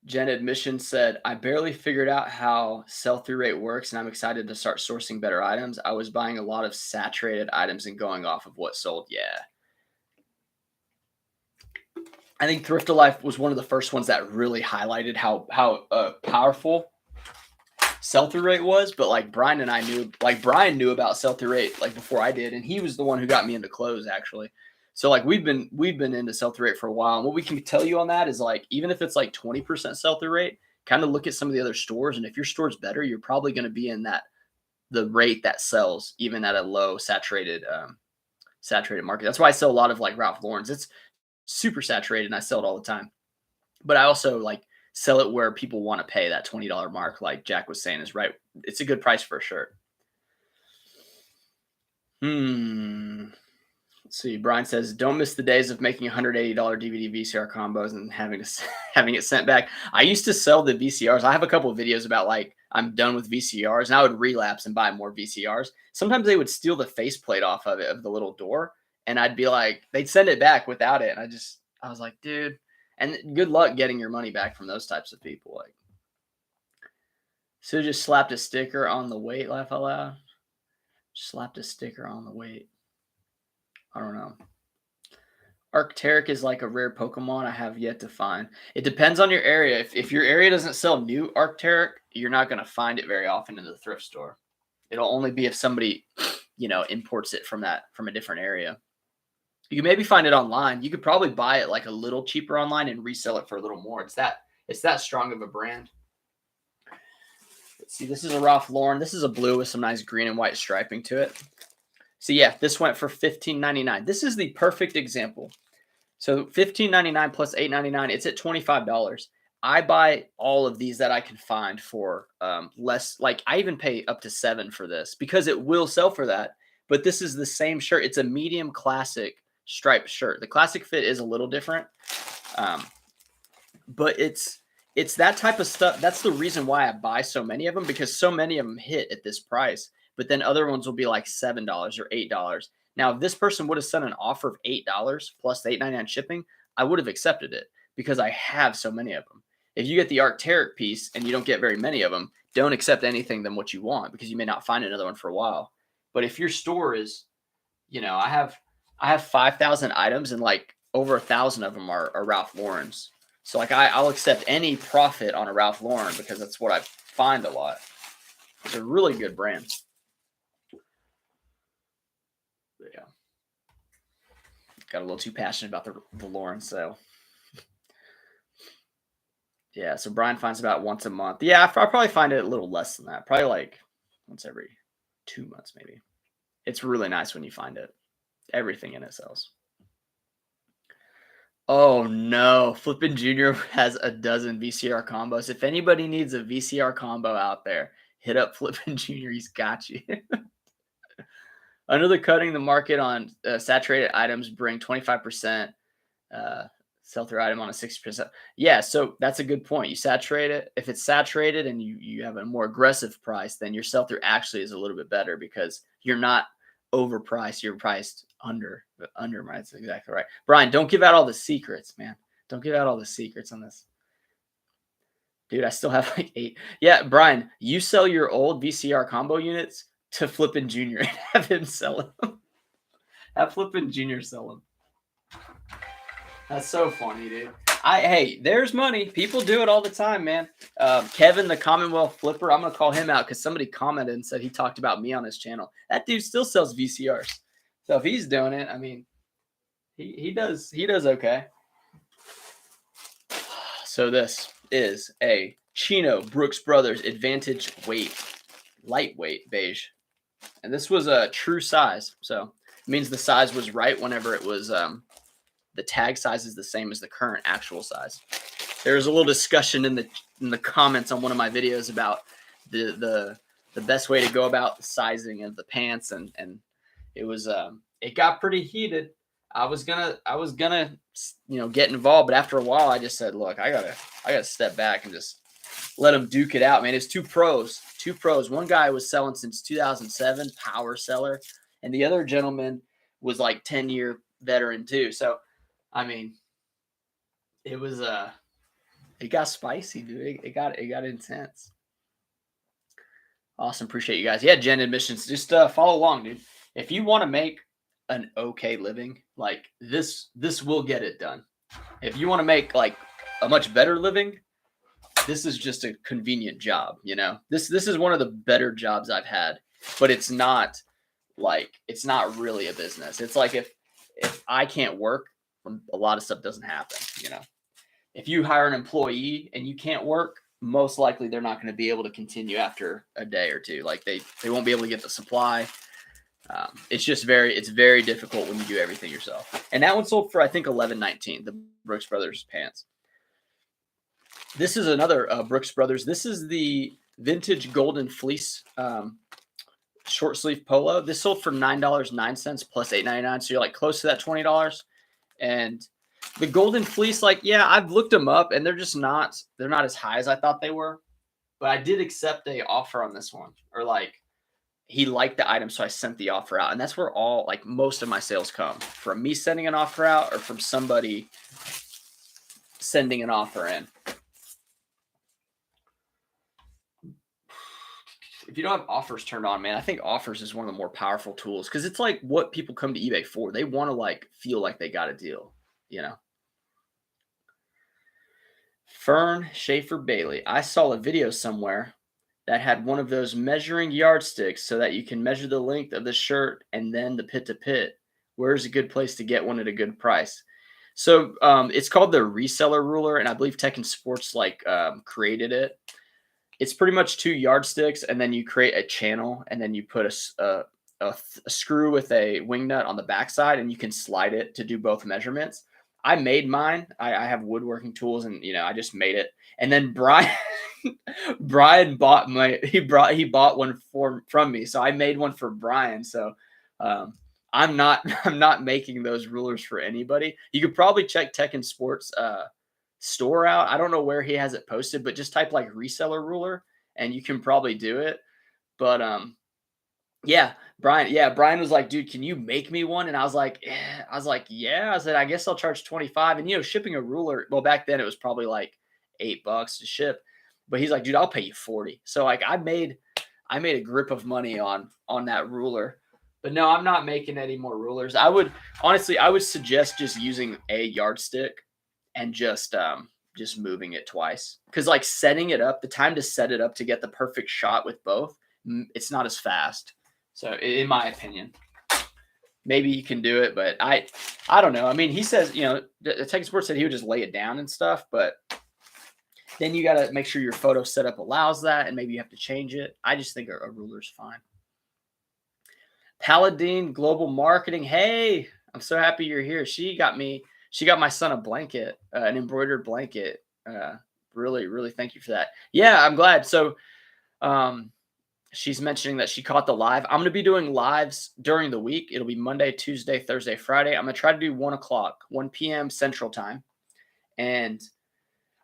Jen Admission said, I barely figured out how sell-through rate works, and I'm excited to start sourcing better items. I was buying a lot of saturated items and going off of what sold. Yeah. I think Thrift of Life was one of the first ones that really highlighted how powerful sell-through rate was. But like Brian and I knew, like Brian knew about sell-through rate like before I did, and he was the one who got me into clothes actually. So like we've been into sell-through rate for a while, and what we can tell you on that is like even if it's like 20% sell-through rate, kind of look at some of the other stores, and if your store's better, you're probably going to be in the rate that sells even at a low saturated market. That's why I sell a lot of like Ralph Lauren's. It's super saturated and I sell it all the time. But I also like sell it where people want to pay that $20 mark, like Jack was saying is right. It's a good price for a shirt. Let's see. Brian says, don't miss the days of making $180 DVD VCR combos and having it sent back. I used to sell the VCRs. I have a couple of videos about like I'm done with VCRs, and I would relapse and buy more VCRs. Sometimes they would steal the faceplate off of it, of the little door. And I'd be like, they'd send it back without it. And I was like, dude, and good luck getting your money back from those types of people. Like, so just slapped a sticker on the weight, laugh out loud. Slapped a sticker on the weight. I don't know. Arc'teryx is like a rare Pokemon I have yet to find. It depends on your area. If your area doesn't sell new Arc'teryx, you're not going to find it very often in the thrift store. It'll only be if somebody, imports it from a different area. You can maybe find it online. You could probably buy it like a little cheaper online and resell it for a little more. It's that strong of a brand. Let's see. This is a Ralph Lauren. This is a blue with some nice green and white striping to it. So yeah, this went for $15.99. This is the perfect example. So $15.99 plus $8.99, it's at $25. I buy all of these that I can find for less. Like I even pay up to 7 for this because it will sell for that. But this is the same shirt. It's a medium classic striped shirt. The classic fit is a little different, um, but it's that type of stuff. That's the reason why I buy so many of them, because so many of them hit at this price. But then other ones will be like $7 or $8. Now, if this person would have sent an offer of $8 plus the $8.99 shipping, I would have accepted it because I have so many of them. If you get the Arc'teryx piece and you don't get very many of them, don't accept anything than what you want because you may not find another one for a while. But if your store is, I have 5,000 items and like over 1,000 of them are Ralph Lauren's. So like I'll accept any profit on a Ralph Lauren because that's what I find a lot. It's a really good brand. But yeah, got a little too passionate about the Lauren sale. Yeah, so Brian finds about once a month. Yeah, I'll probably find it a little less than that. Probably like once every 2 months, maybe. It's really nice when you find it. Everything in it sells. Oh no, Flippin' Junior has a dozen VCR combos. If anybody needs a VCR combo out there, hit up Flippin' Junior. He's got you. Under cutting the market on saturated items, bring 25% sell-through item on a 60%. Yeah, so that's a good point. You saturate it. If it's saturated and you have a more aggressive price, then your sell-through actually is a little bit better because you're not overpriced. You're priced under. That's exactly right. Brian, don't give out all the secrets, man. Don't give out all the secrets on this. Dude, I still have like 8. Yeah, Brian, you sell your old VCR combo units to Flippin' Junior and have him sell them. Have Flippin' Junior sell them. That's so funny, dude. Hey, there's money. People do it all the time, man. Kevin, the Commonwealth Flipper, I'm gonna call him out because somebody commented and said he talked about me on his channel. That dude still sells VCRs. So if he's doing it, I mean, he does okay. So this is a Chino Brooks Brothers Advantage weight, lightweight beige, and this was a true size. So it means the size was right whenever it was. The tag size is the same as the current actual size. There was a little discussion in the comments on one of my videos about the best way to go about the sizing of the pants, and it was it got pretty heated. I was gonna get involved, but after a while I just said, look, I gotta step back and just let them duke it out, man. It's two pros. One guy was selling since 2007, power seller, and the other gentleman was like 10-year veteran too. So I mean, it was it got spicy, dude. It got intense. Awesome, appreciate you guys. Yeah, Gen Admissions, just follow along, dude. If you want to make an okay living, like this will get it done. If you want to make like a much better living, this is just a convenient job. This is one of the better jobs I've had, but it's not really a business. It's like if I can't work, a lot of stuff doesn't happen. If you hire an employee and you can't work, most likely they're not going to be able to continue after a day or two. Like they won't be able to get the supply. It's very difficult when you do everything yourself. And that one sold for, I think, $11.19, the Brooks Brothers pants. This is another Brooks Brothers. This is the vintage golden fleece short sleeve polo. This sold for $9.09 plus $8.99. So you're like close to that $20. And the golden fleece, like, yeah, I've looked them up and they're not as high as I thought they were. But I did accept a offer on this one, or like he liked the item, so I sent the offer out. And that's where most of my sales come from, me sending an offer out or from somebody sending an offer in. If you don't have offers turned on, man, I think offers is one of the more powerful tools because it's like what people come to eBay for. They want to like feel like they got a deal, Fern Schaefer Bailey. I saw a video somewhere that had one of those measuring yardsticks so that you can measure the length of the shirt and then the pit to pit. Where's a good place to get one at a good price? So it's called the Reseller ruler, and I believe Tekken Sports created it. It's pretty much 2 yardsticks, and then you create a channel, and then you put a screw with a wing nut on the backside, and you can slide it to do both measurements. I made mine. I have woodworking tools, and I just made it. And then Brian Brian he bought one from me, so I made one for Brian. So um, I'm not I'm not making those rulers for anybody. You could probably check Tech and Sports store out. I don't know where he has it posted, but just type like reseller ruler, and you can probably do it. But Brian was like, "Dude, can you make me one?" And I was like, "Yeah." I said, "I guess I'll charge 25." And shipping a ruler, well, back then it was probably like $8 to ship. But he's like, "Dude, I'll pay you 40." So like I made a grip of money on that ruler. But no, I'm not making any more rulers. I would suggest just using a yardstick and just moving it twice. Cuz like setting it up, the time to set it up to get the perfect shot with both, it's not as fast. So in my opinion, maybe you can do it, but I don't know. I mean, he says, the Tech Sports said he would just lay it down and stuff, but then you got to make sure your photo setup allows that, and maybe you have to change it. I just think a ruler's fine. Paladine Global Marketing. Hey, I'm so happy you're here. She got my son a blanket, an embroidered blanket. Really, really thank you for that. Yeah, I'm glad. So, she's mentioning that she caught the live. I'm going to be doing lives during the week. It'll be Monday, Tuesday, Thursday, Friday. I'm going to try to do 1 p.m. Central Time. And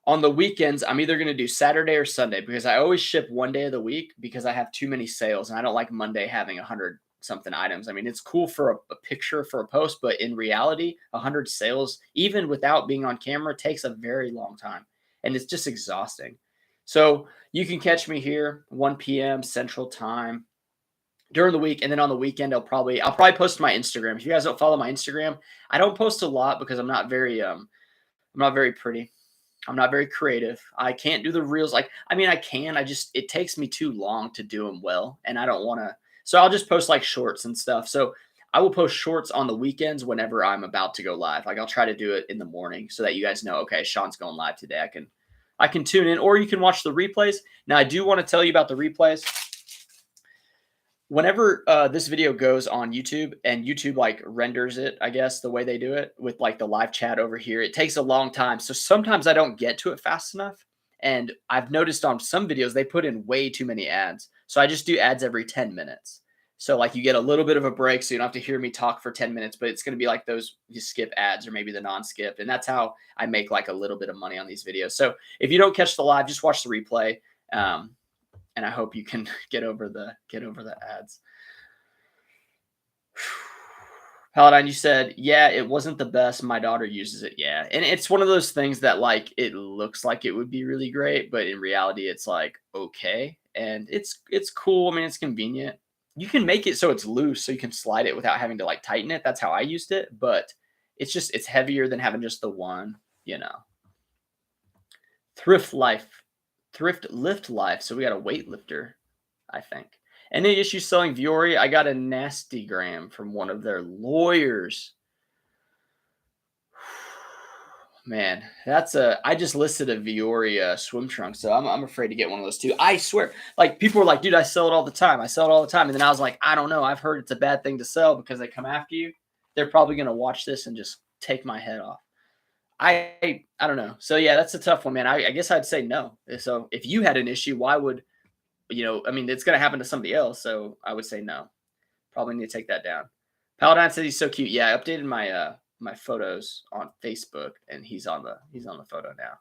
on the weekends, I'm either going to do Saturday or Sunday, because I always ship one day of the week because I have too many sales, and I don't like Monday having 100 something items. I mean, it's cool for a picture for a post, but in reality, 100 sales, even without being on camera, takes a very long time, and it's just exhausting. So you can catch me here 1 p.m. Central Time during the week, and then on the weekend I'll probably post to my Instagram. If you guys don't follow my Instagram, I don't post a lot because I'm not very pretty. I'm not very creative. I can't do the reels. I mean, I can. It takes me too long to do them well, and I don't want to. So I'll just post like shorts and stuff. So I will post shorts on the weekends whenever I'm about to go live. Like I'll try to do it in the morning so that you guys know, okay, Sean's going live today. I can tune in, or you can watch the replays. Now, I do want to tell you about the replays. Whenever this video goes on YouTube, and YouTube like renders it, I guess the way they do it with like the live chat over here, it takes a long time. So sometimes I don't get to it fast enough. And I've noticed on some videos, they put in way too many ads. So I just do ads every 10 minutes. So like you get a little bit of a break, so you don't have to hear me talk for 10 minutes, but it's going to be like those, you skip ads or maybe the non-skip. And that's how I make like a little bit of money on these videos. So if you don't catch the live, just watch the replay. And I hope you can get over the ads. Paladine, you said, yeah, it wasn't the best. My daughter uses it. Yeah. And it's one of those things that like, it looks like it would be really great, but in reality, it's like, okay. And it's cool. I mean, it's convenient. You can make it so it's loose, so you can slide it without having to like tighten it. That's how I used it, but it's heavier than having just the one, Thrift Lift Life. So we got a weightlifter, I think. Any issues selling Vuori? I got a nasty gram from one of their lawyers. Man, I just listed a Vuori swim trunk, so I'm afraid to get one of those too. I swear, like people are like, dude, I sell it all the time. And then I was like, I don't know. I've heard it's a bad thing to sell because they come after you. They're probably going to watch this and just take my head off. I don't know. So yeah, that's a tough one, man. I guess I'd say no. So if you had an issue, why would, I mean, it's going to happen to somebody else. So I would say no. Probably need to take that down. Paladine says he's so cute. Yeah, I updated my my photos on Facebook, and he's on the photo now.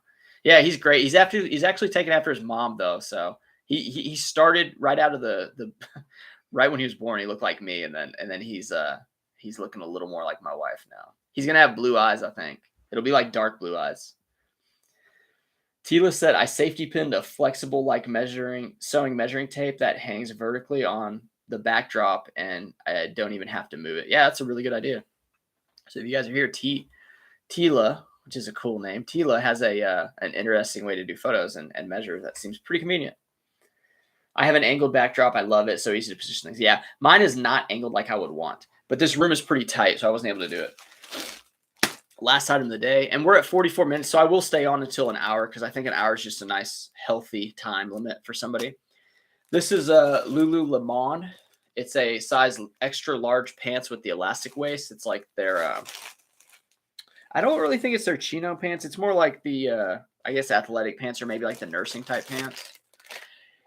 Yeah, he's great. He's actually taken after his mom though. So he started right out of the right when he was born. He looked like me, and then he's looking a little more like my wife now. He's gonna have blue eyes, I think. It'll be like dark blue eyes. Tila said, I safety pinned a flexible like sewing measuring tape that hangs vertically on the backdrop, and I don't even have to move it. Yeah, that's a really good idea. So if you guys are here, Tila, which is a cool name, Tila has an interesting way to do photos and measure. That seems pretty convenient. I have an angled backdrop. I love it. So easy to position things. Yeah, mine is not angled like I would want, but this room is pretty tight, so I wasn't able to do it. Last item of the day, and we're at 44 minutes, so I will stay on until an hour because I think an hour is just a nice, healthy time limit for somebody. This is Lululemon, It's a size extra large pants with the elastic waist. It's like their I don't really think it's their chino pants. It's more like the I guess athletic pants or maybe like the nursing type pants.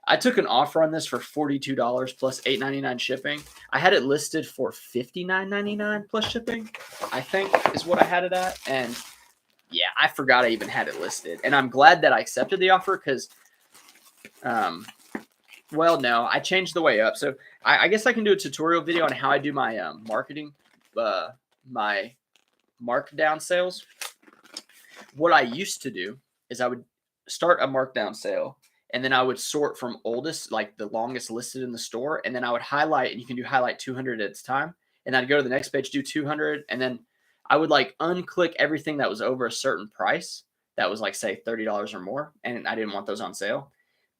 I took an offer on this for $42 plus $8.99 shipping. I had it listed for $59.99 plus shipping, I think is what I had it at. And yeah, I forgot I even had it listed. And I'm glad that I accepted the offer because, well, no, I changed the way up. So I guess I can do a tutorial video on how I do my marketing, my markdown sales. What I used to do is I would start a markdown sale and then I would sort from oldest, like the longest listed in the store. And then I would highlight, and you can do highlight 200 at a time. And I'd go to the next page, do 200. And then I would like unclick everything that was over a certain price. That was like, say, $30 or more. And I didn't want those on sale.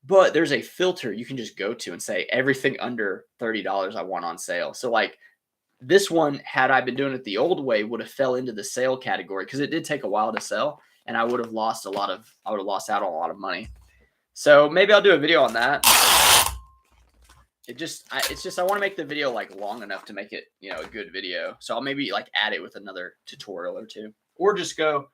But there's a filter you can just go to and say everything under $30 I want on sale. So like this one, had I been doing it the old way, would have fell into the sale category because it did take a while to sell. And I would have lost out on a lot of money. So maybe I'll do a video on that. It's just I want to make the video like long enough to make it, a good video. So I'll maybe like add it with another tutorial or two, or just go,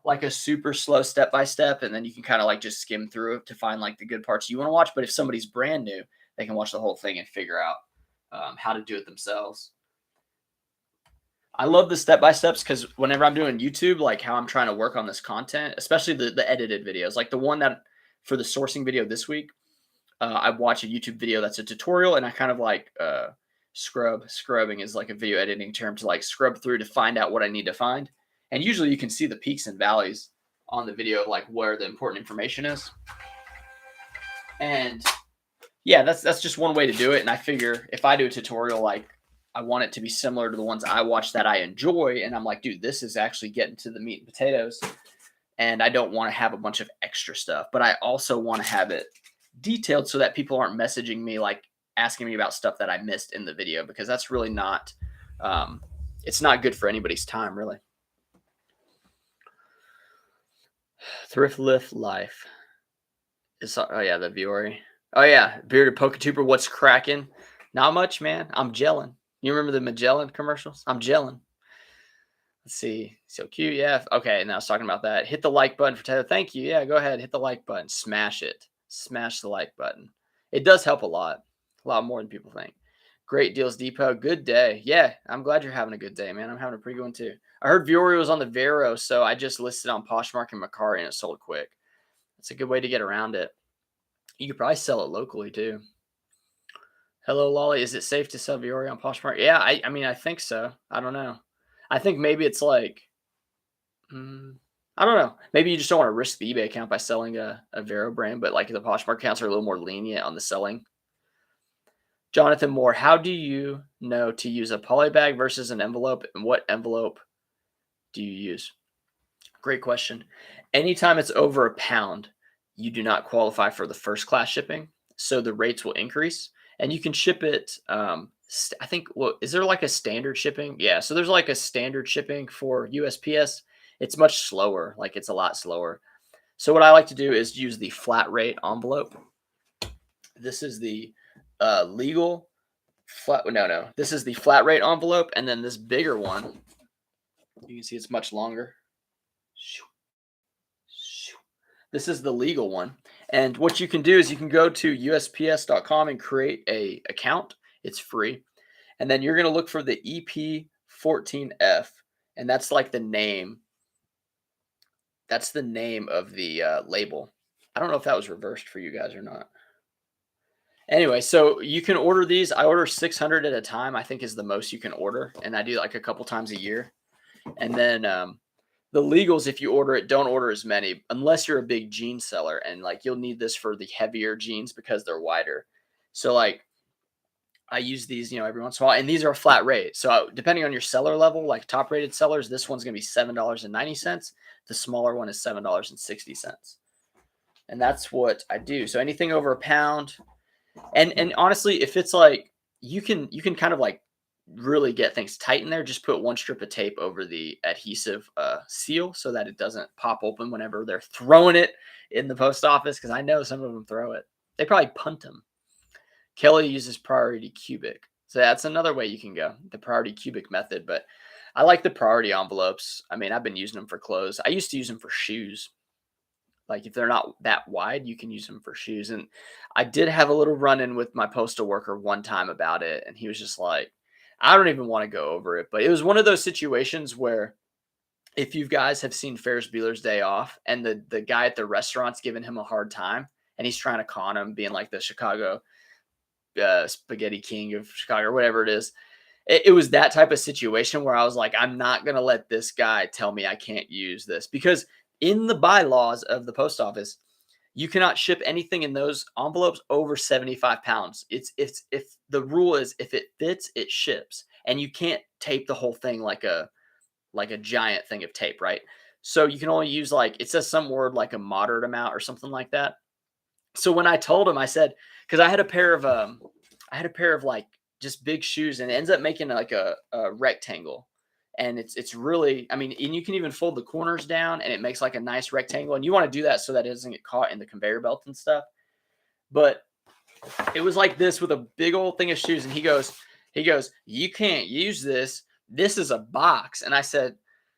like a super slow step by step, and then you can kind of like just skim through it to find like the good parts you want to watch. But if somebody's brand new, they can watch the whole thing and figure out how to do it themselves. I love the step-by-steps because whenever I'm doing YouTube, like how I'm trying to work on this content, especially the edited videos, like the one that for the sourcing video this week, I watch a YouTube video that's a tutorial, and I kind of like scrubbing is like a video editing term to like scrub through to find out what I need to find. And usually you can see the peaks and valleys on the video of like where the important information is. And yeah, that's just one way to do it. And I figure if I do a tutorial, like I want it to be similar to the ones I watch that I enjoy. And I'm like, dude, this is actually getting to the meat and potatoes. And I don't want to have a bunch of extra stuff, but I also want to have it detailed so that people aren't messaging me, like asking me about stuff that I missed in the video, because that's really not, it's not good for anybody's time, really. Thrift Lift Life. Oh yeah, the viewery. Oh yeah, Bearded Poketuber, what's cracking? Not much, man. I'm gelling. You remember the Magellan commercials? I'm gelling. Let's see. So cute. Yeah. Okay. Now I was talking about that. Hit the like button for Taylor. Thank you. Yeah. Go ahead. Hit the like button. Smash it. Smash the like button. It does help a lot more than people think. Great Deals Depot. Good day. Yeah. I'm glad you're having a good day, man. I'm having a pretty good one too. I heard Vuori was on the Vero, so I just listed on Poshmark and Mercari, and it sold quick. That's a good way to get around it. You could probably sell it locally too. Hello, Lolly. Is it safe to sell Vuori on Poshmark? Yeah, I mean, I think so. I don't know. I think maybe it's like, I don't know. Maybe you just don't want to risk the eBay account by selling a Vero brand, but like the Poshmark accounts are a little more lenient on the selling. Jonathan Moore, how do you know to use a poly bag versus an envelope, and what envelope do you use? Great question. Anytime it's over a pound, you do not qualify for the first class shipping, so the rates will increase, and you can ship it. I think, is there like a standard shipping? Yeah, so there's like a standard shipping for USPS. It's much slower, like it's a lot slower. So what I like to do is use the flat rate envelope. This is the legal flat. No, this is the flat rate envelope, and then this bigger one, you can see it's much longer. This is the legal one. And what you can do is you can go to USPS.com and create a account. It's free. And then you're going to look for the EP14F. And that's like the name. That's the name of the label. I don't know if that was reversed for you guys or not. Anyway, so you can order these. I order 600 at a time, I think is the most you can order. And I do like a couple times a year. And then the legals, if you order it, don't order as many unless you're a big jean seller. And like you'll need this for the heavier jeans because they're wider. So like I use these, every once in a while. And these are a flat rate. So depending on your seller level, like top rated sellers, this one's going to be $7.90. The smaller one is $7.60. And that's what I do. So anything over a pound. And honestly, if it's like you can kind of like really get things tight in there, just put one strip of tape over the adhesive seal so that it doesn't pop open whenever they're throwing it in the post office, because I know some of them throw it. They probably punt them. Kelly uses priority cubic. So that's another way you can go, the priority cubic method. But I like the priority envelopes. I mean, I've been using them for clothes. I used to use them for shoes. Like if they're not that wide, you can use them for shoes. And I did have a little run in with my postal worker one time about it. And he was just like, I don't even want to go over it. But it was one of those situations where if you guys have seen Ferris Bueller's Day Off and the guy at the restaurant's giving him a hard time and he's trying to con him, being like the Chicago spaghetti king of Chicago or whatever it is. It was that type of situation where I was like, I'm not going to let this guy tell me I can't use this, because in the bylaws of the post office, you cannot ship anything in those envelopes over 75 pounds. It's if the rule is if it fits, it ships, and you can't tape the whole thing like a giant thing of tape, right? So you can only use, like, it says some word like a moderate amount or something like that. So when I told him, I said, because I had a pair of like just big shoes, and it ends up making like a rectangle. And it's really, I mean, and you can even fold the corners down and it makes like a nice rectangle. And you want to do that so that it doesn't get caught in the conveyor belt and stuff. But it was like this with a big old thing of shoes. And he goes, you can't use this. This is a box. And I said,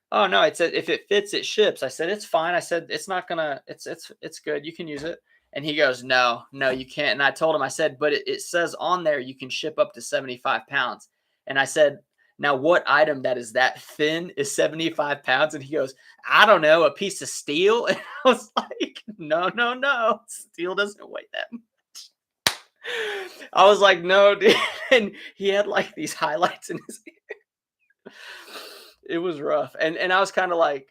oh no, it said if it fits, it ships. I said, it's fine. I said, it's not gonna, it's good. You can use it. And he goes, no, you can't. And I told him, I said, but it says on there you can ship up to 75 pounds. And I said, now what item that is that thin is 75 pounds? And he goes, I don't know, a piece of steel. And I was like, no, steel doesn't weigh that much. I was like, no, dude. And he had like these highlights in his ear. It was rough. And I was kind of like,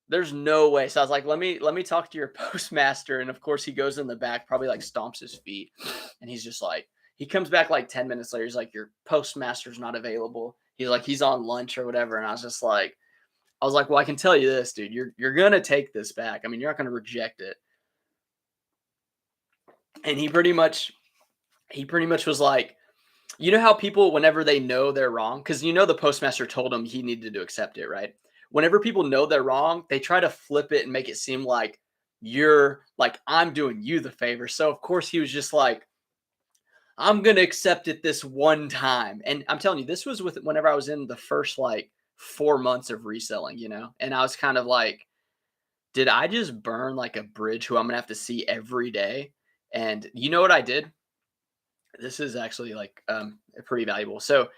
there's no way. So I was like, let me talk to your postmaster. And of course he goes in the back, probably like stomps his feet. And he's just like, he comes back like 10 minutes later. He's like, your postmaster's not available. He's like, he's on lunch or whatever. And I was like, well, I can tell you this, dude, you're going to take this back. I mean, you're not going to reject it. And he pretty much was like, you know how people, whenever they know they're wrong, because the postmaster told him he needed to accept it, right? Whenever people know they're wrong, they try to flip it and make it seem like you're like, I'm doing you the favor. So of course he was just like, I'm going to accept it this one time. And I'm telling you, this was whenever I was in the first like 4 months of reselling, and I was kind of like, did I just burn like a bridge who I'm going to have to see every day? And you know what I did? This is actually like pretty valuable. So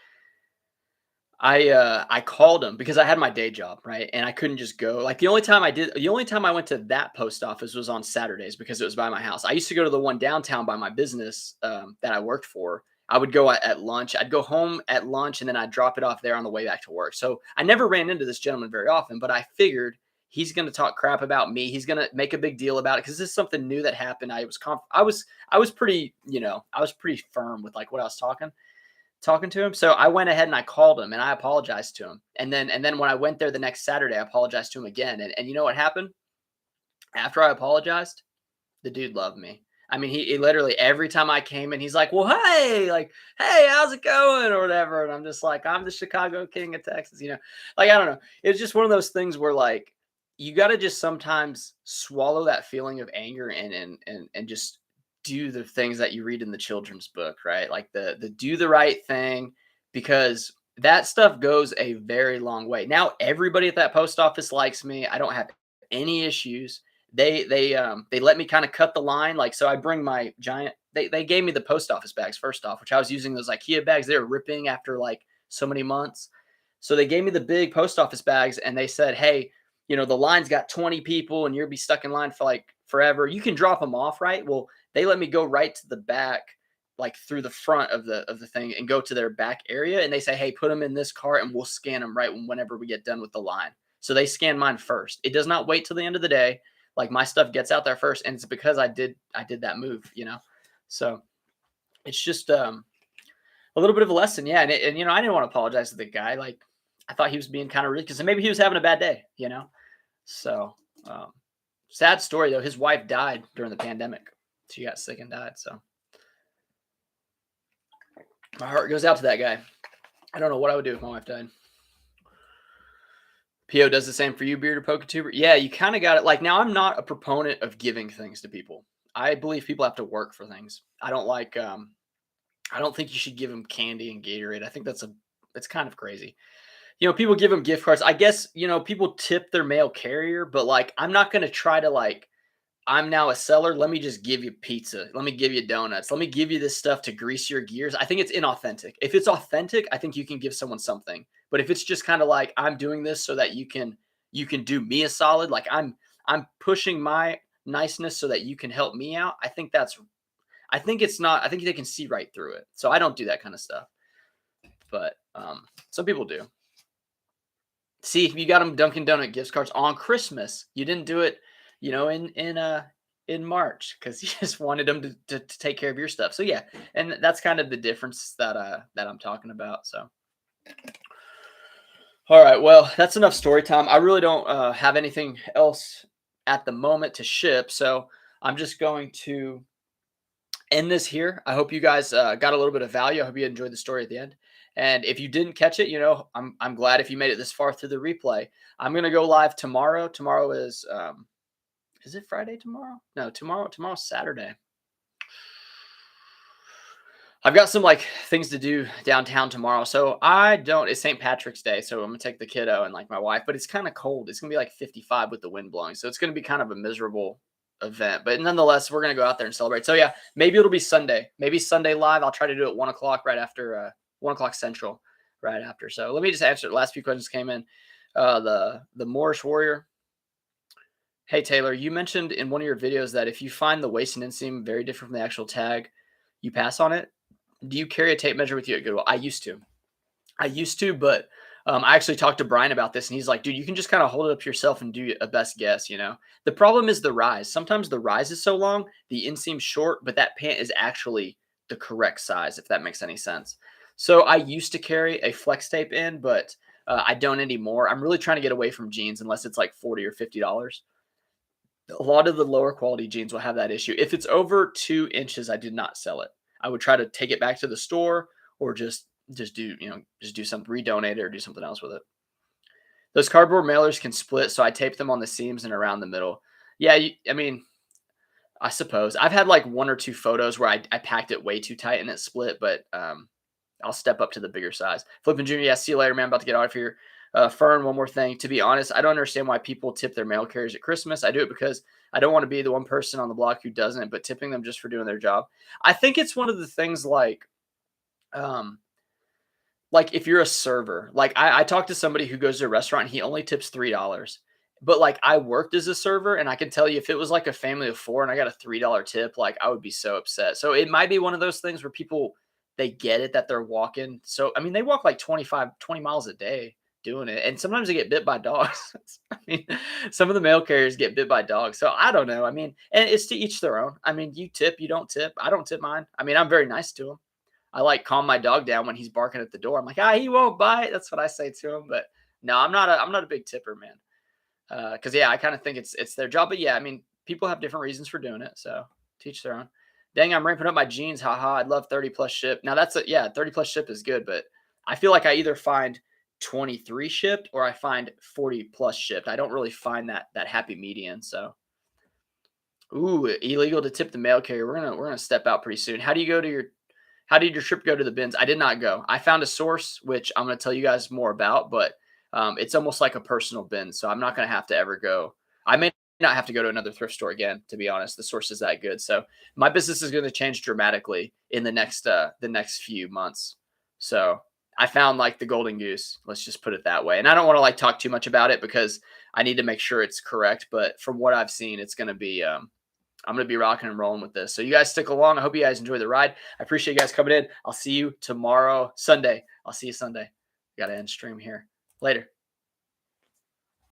I called him because I had my day job, right? And I couldn't just go. Like the only time I went to that post office was on Saturdays because it was by my house. I used to go to the one downtown by my business that I worked for. I would go at lunch. I'd go home at lunch and then I'd drop it off there on the way back to work. So I never ran into this gentleman very often, but I figured he's going to talk crap about me. He's going to make a big deal about it because this is something new that happened. I was pretty, I was pretty firm with like what I was talking to him. So I went ahead and I called him and I apologized to him. And then when I went there the next Saturday, I apologized to him again. And you know what happened? After I apologized, the dude loved me. I mean, he literally every time I came in, he's like, well, hey, how's it going? Or whatever. And I'm just like, I'm the Chicago king of Texas, like, I don't know. It's just one of those things where like, you got to just sometimes swallow that feeling of anger and just do the things that you read in the children's book, right? Like the do the right thing, because that stuff goes a very long way. Now everybody at that post office likes me. I don't have any issues. They let me kind of cut the line. Like, so I bring my giant, they gave me the post office bags first off, which I was using those IKEA bags. They were ripping after like so many months. So they gave me the big post office bags and they said, hey, the line's got 20 people and you'll be stuck in line for like forever. You can drop them off, right? Well, they let me go right to the back, like through the front of the thing and go to their back area. And they say, hey, put them in this cart and we'll scan them right whenever we get done with the line. So they scan mine first. It does not wait till the end of the day. Like my stuff gets out there first. And it's because I did that move, So it's just a little bit of a lesson. Yeah. And I didn't want to apologize to the guy. Like I thought he was being kind of rude because maybe he was having a bad day, So sad story though. His wife died during the pandemic. She got sick and died. So my heart goes out to that guy. I don't know what I would do if my wife died. PO does the same for you, Beard or PokeTuber. Yeah, you kind of got it. Like now I'm not a proponent of giving things to people. I believe people have to work for things. I don't like I don't think you should give them candy and Gatorade. I think that's kind of crazy. People give them gift cards. I guess, people tip their mail carrier, but like I'm not going to try to like I'm now a seller. Let me just give you pizza. Let me give you donuts. Let me give you this stuff to grease your gears. I think it's inauthentic. If it's authentic, I think you can give someone something. But if it's just kind of like I'm doing this so that you can do me a solid, like I'm pushing my niceness so that you can help me out. I think it's not. I think they can see right through it. So I don't do that kind of stuff. But some people do. See, if you got them Dunkin' Donut gift cards on Christmas, you didn't do it, in March because you just wanted them to take care of your stuff. So yeah, and that's kind of the difference that I'm talking about. So all right, well, that's enough story time. I really don't have anything else at the moment to ship, so I'm just going to end this here. I hope you guys got a little bit of value. I hope you enjoyed the story at the end. And if you didn't catch it, I'm glad if you made it this far through the replay. I'm gonna go live tomorrow. Tomorrow is it Friday tomorrow? No, tomorrow's Saturday. I've got some like things to do downtown tomorrow. So it's St. Patrick's Day. So I'm gonna take the kiddo and like my wife, but it's kind of cold. It's gonna be like 55 with the wind blowing. So it's gonna be kind of a miserable event. But nonetheless, we're gonna go out there and celebrate. So yeah, maybe it'll be Sunday. Maybe Sunday live. I'll try to do it 1 o'clock right after 1 o'clock Central, right after. So let me just answer the last few questions came in. The Moorish Warrior. Hey Taylor, you mentioned in one of your videos that if you find the waist and inseam very different from the actual tag, you pass on it. Do you carry a tape measure with you at Goodwill? I used to, but I actually talked to Brian about this, and he's like, dude, you can just kind of hold it up yourself and do a best guess, The problem is the rise. Sometimes the rise is so long, the inseam's short, but that pant is actually the correct size, if that makes any sense. So I used to carry a flex tape in, but I don't anymore. I'm really trying to get away from jeans unless it's like $40 or $50. A lot of the lower quality jeans will have that issue. If it's over 2 inches, I did not sell it. I would try to take it back to the store or just do something, redonate it or do something else with it. Those cardboard mailers can split, so I tape them on the seams and around the middle. Yeah, I suppose. I've had like 1 or 2 photos where I packed it way too tight and it split, but I'll step up to the bigger size. Flippin' Junior, yeah, see you later, man. About to get out of here. Fern, one more thing. To be honest, I don't understand why people tip their mail carriers at Christmas. I do it because I don't want to be the one person on the block who doesn't, but tipping them just for doing their job. I think it's one of the things like if you're a server, like I talked to somebody who goes to a restaurant, and he only tips $3. But like I worked as a server, and I can tell you if it was like a family of 4 and I got a $3 tip, like I would be so upset. So it might be one of those things where people they get it that they're walking. So I mean, they walk like 20 miles a day doing it, and sometimes they get bit by dogs. I mean, some of the mail carriers get bit by dogs. So I don't know. I mean, and it's to each their own. I mean, you tip, you don't tip. I don't tip mine. I mean, I'm very nice to him. I like calm my dog down when he's barking at the door. I'm like, he won't bite. That's what I say to him. But no, I'm not a big tipper, man. Because yeah, I kind of think it's their job. But yeah, I mean, people have different reasons for doing it. So teach their own. Dang, I'm ramping up my jeans. Haha, I'd love 30 plus ship. Now 30 plus ship is good, but I feel like I either find 23 shipped or I find 40 plus shipped. I don't really find that happy median. So, ooh, illegal to tip the mail carrier. We're gonna step out pretty soon. How did your trip go to the bins? I did not go. I found a source, which I'm gonna tell you guys more about, but it's almost like a personal bin, so I'm not gonna have to ever go. I may not have to go to another thrift store again, to be honest. The source is that good. So my business is going to change dramatically in the next few months. So I found like the golden goose. Let's just put it that way. And I don't want to like talk too much about it because I need to make sure it's correct. But from what I've seen, it's going to be, I'm going to be rocking and rolling with this. So you guys stick along. I hope you guys enjoy the ride. I appreciate you guys coming in. I'll see you tomorrow, Sunday. I'll see you Sunday. Got to end stream here. Later.